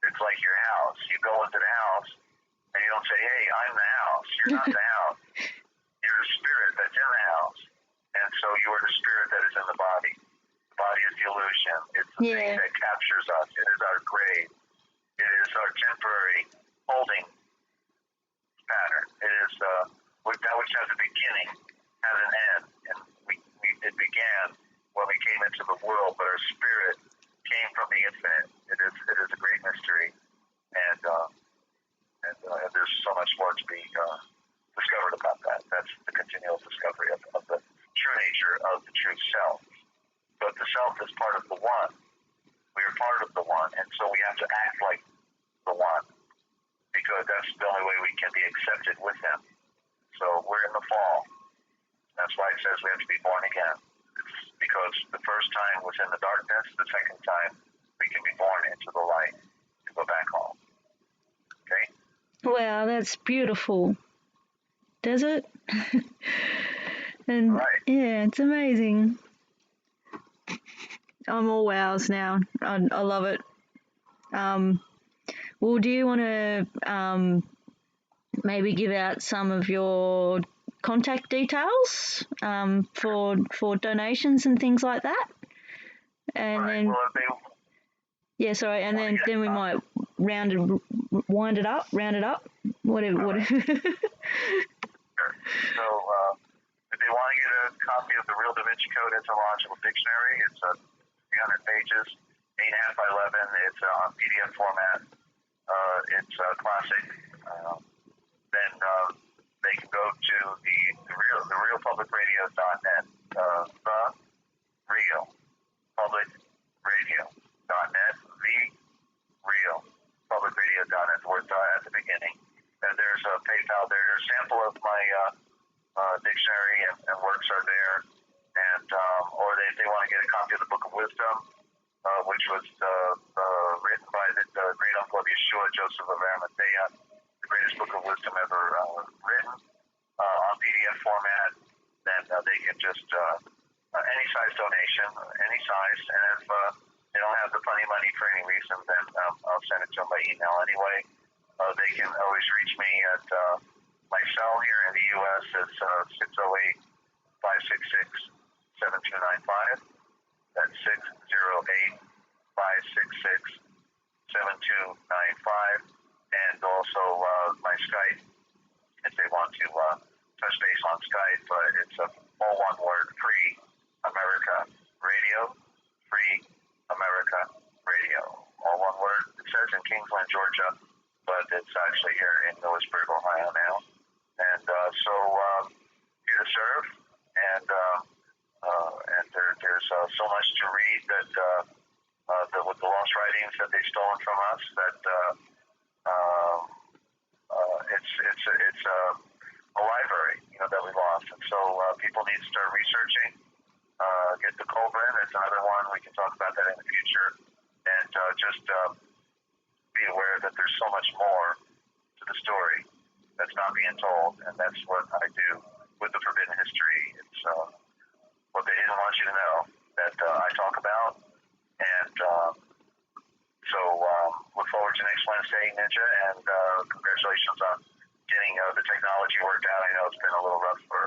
It's like your house. You go into the house, and you don't say, "Hey, I'm the house." You're not the house. You're the spirit that's in the house. And so you are the spirit that is in the body. The body is the illusion. It's the thing that captures us. It is our grave. It is our temporary holding pattern. It is that which has a beginning, has an end. And it began when we came into the world, but our spirit came from the infinite. It is a great mystery. And there's so much more to be discovered about that. That's the continual discovery of the true nature of the true self. But the self is part of the one. We are part of the one, and so we have to act like the one because that's the only way we can be accepted with him. So we're in the fall. That's why it says we have to be born again. It's because the first time was in the darkness, the second time we can be born into the light to go back home. Okay? Wow, that's beautiful. Desert? And right. Yeah, it's amazing. I'm all wows now. I love it. Well, do you want to maybe give out some of your contact details for donations and things like that? And then, then we might wind it up, whatever. So, if they want to get a copy of the Real Da Vinci Code Etymological Dictionary, it's 300 pages, 8.5 by 11. It's on PDF format. It's classic. Then they can go to the realpublicradio.net. The Real Public Radio.net. The Real Public Radio.net. The word at the beginning. And there's a PayPal there. There's a sample of my dictionary and works are there. And or they want to get a copy of the Book of Wisdom, which was written by the great uncle of Yeshua, Joseph of Arimathea, the greatest book of wisdom ever written on PDF format. Then they can just any size donation, any size. And if they don't have the funny money for any reason, then I'll send it to them by email anyway. They can always reach me at my cell here in the U.S. It's 608-566-7295. That's 608-566-7295. And also my Skype, if they want to touch base on Skype, it's all one word, Free America Radio, Free America Radio. All one word. It says in Kingsland, Georgia, but it's actually here in Lewisburg, Ohio now. And here to serve. And there's so much to read that with the lost writings that they've stolen from us that it's a library, that we lost. And so people need to start researching. Get the Colburn. It's another one. We can talk about that in the future. And just be aware that there's so much more to the story that's not being told. And that's what I do with the Forbidden History. It's what they didn't want you to know that I talk about. And so look forward to next Wednesday, Ninja, and congratulations on getting the technology worked out. I know it's been a little rough for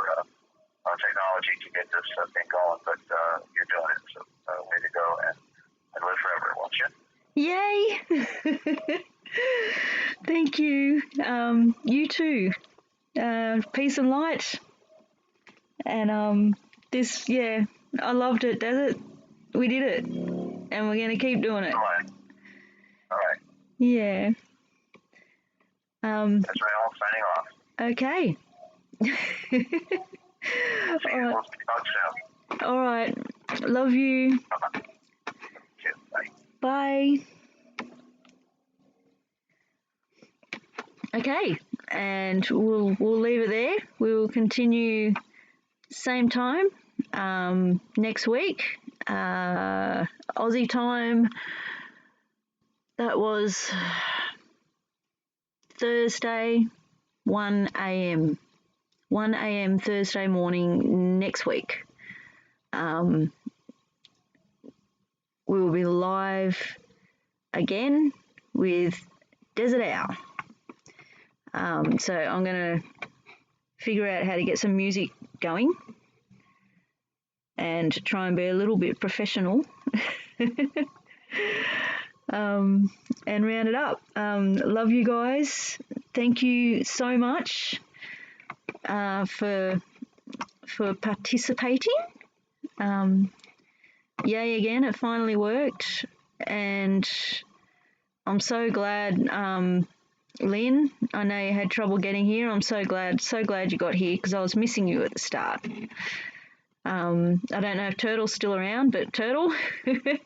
technology to get this thing going, but you're doing it. So way to go and live forever, won't you? Yay! Thank you. You too. Peace and light. And this, yeah, I loved it, Desert. We did it. And we're going to keep doing it. All right. Yeah. That's right, I'm signing off. Okay. See you. We'll talk soon. All right. Love you. Bye-bye. Bye. Bye. Okay, and we'll leave it there. We'll continue same time next week. Aussie time. That was Thursday, 1 a.m. 1 a.m. Thursday morning next week. We will be live again with Dezert-Owl. So I'm going to figure out how to get some music going and try and be a little bit professional and round it up. Love you guys. Thank you so much for participating. Yay again, it finally worked, and I'm so glad, Lynn, I know you had trouble getting here. I'm so glad you got here, because I was missing you at the start. I don't know if Turtle's still around, but Turtle, that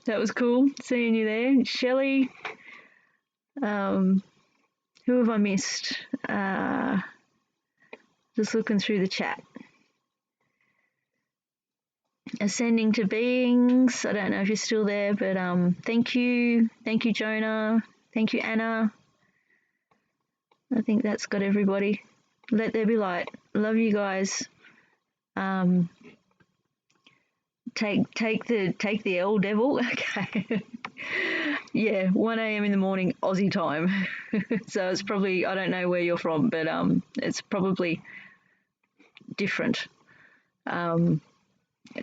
was cool seeing you there. Shelley, who have I missed? Just looking through the chat. Ascending to Beings, I don't know if you're still there, but thank you Jonah, thank you Anna. I think that's got everybody. Let there be light. Love you guys. Take the L devil. Okay. Yeah, 1 a.m. in the morning Aussie time. So it's probably, I don't know where you're from, but it's probably different.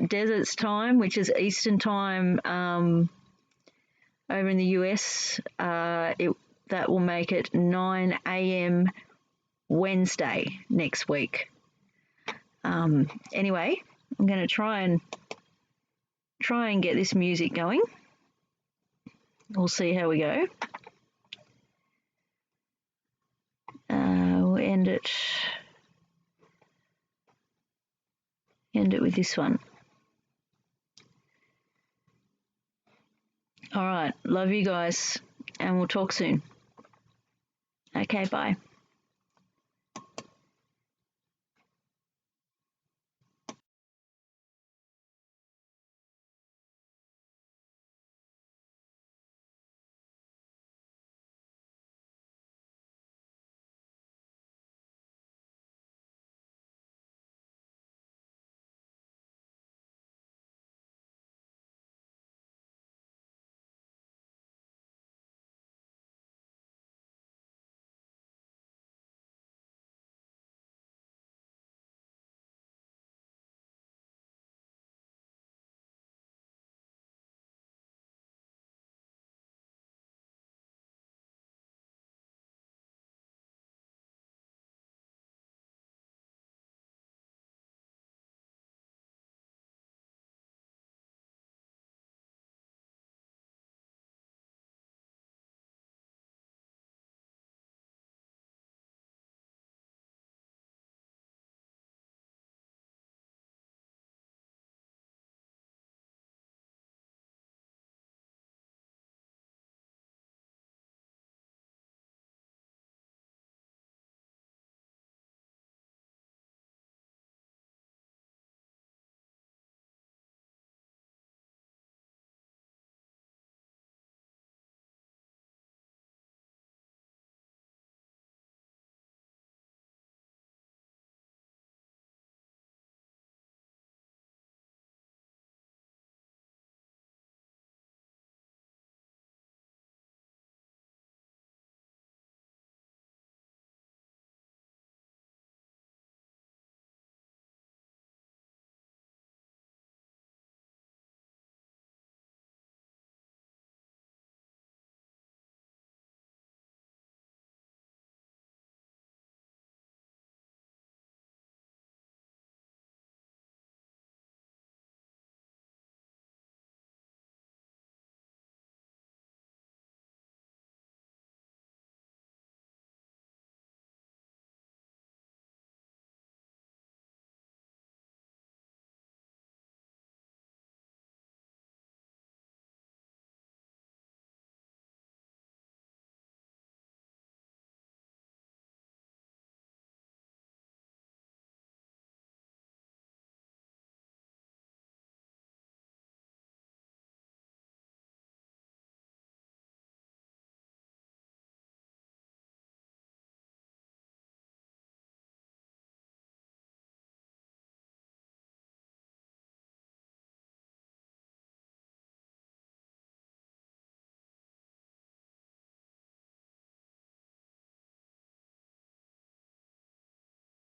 Desert's time, which is Eastern time over in the US, that will make it 9 a.m. Wednesday next week. Anyway, I'm going to try and get this music going. We'll see how we go. We'll end it with this one. All right, love you guys, and we'll talk soon. Okay, bye.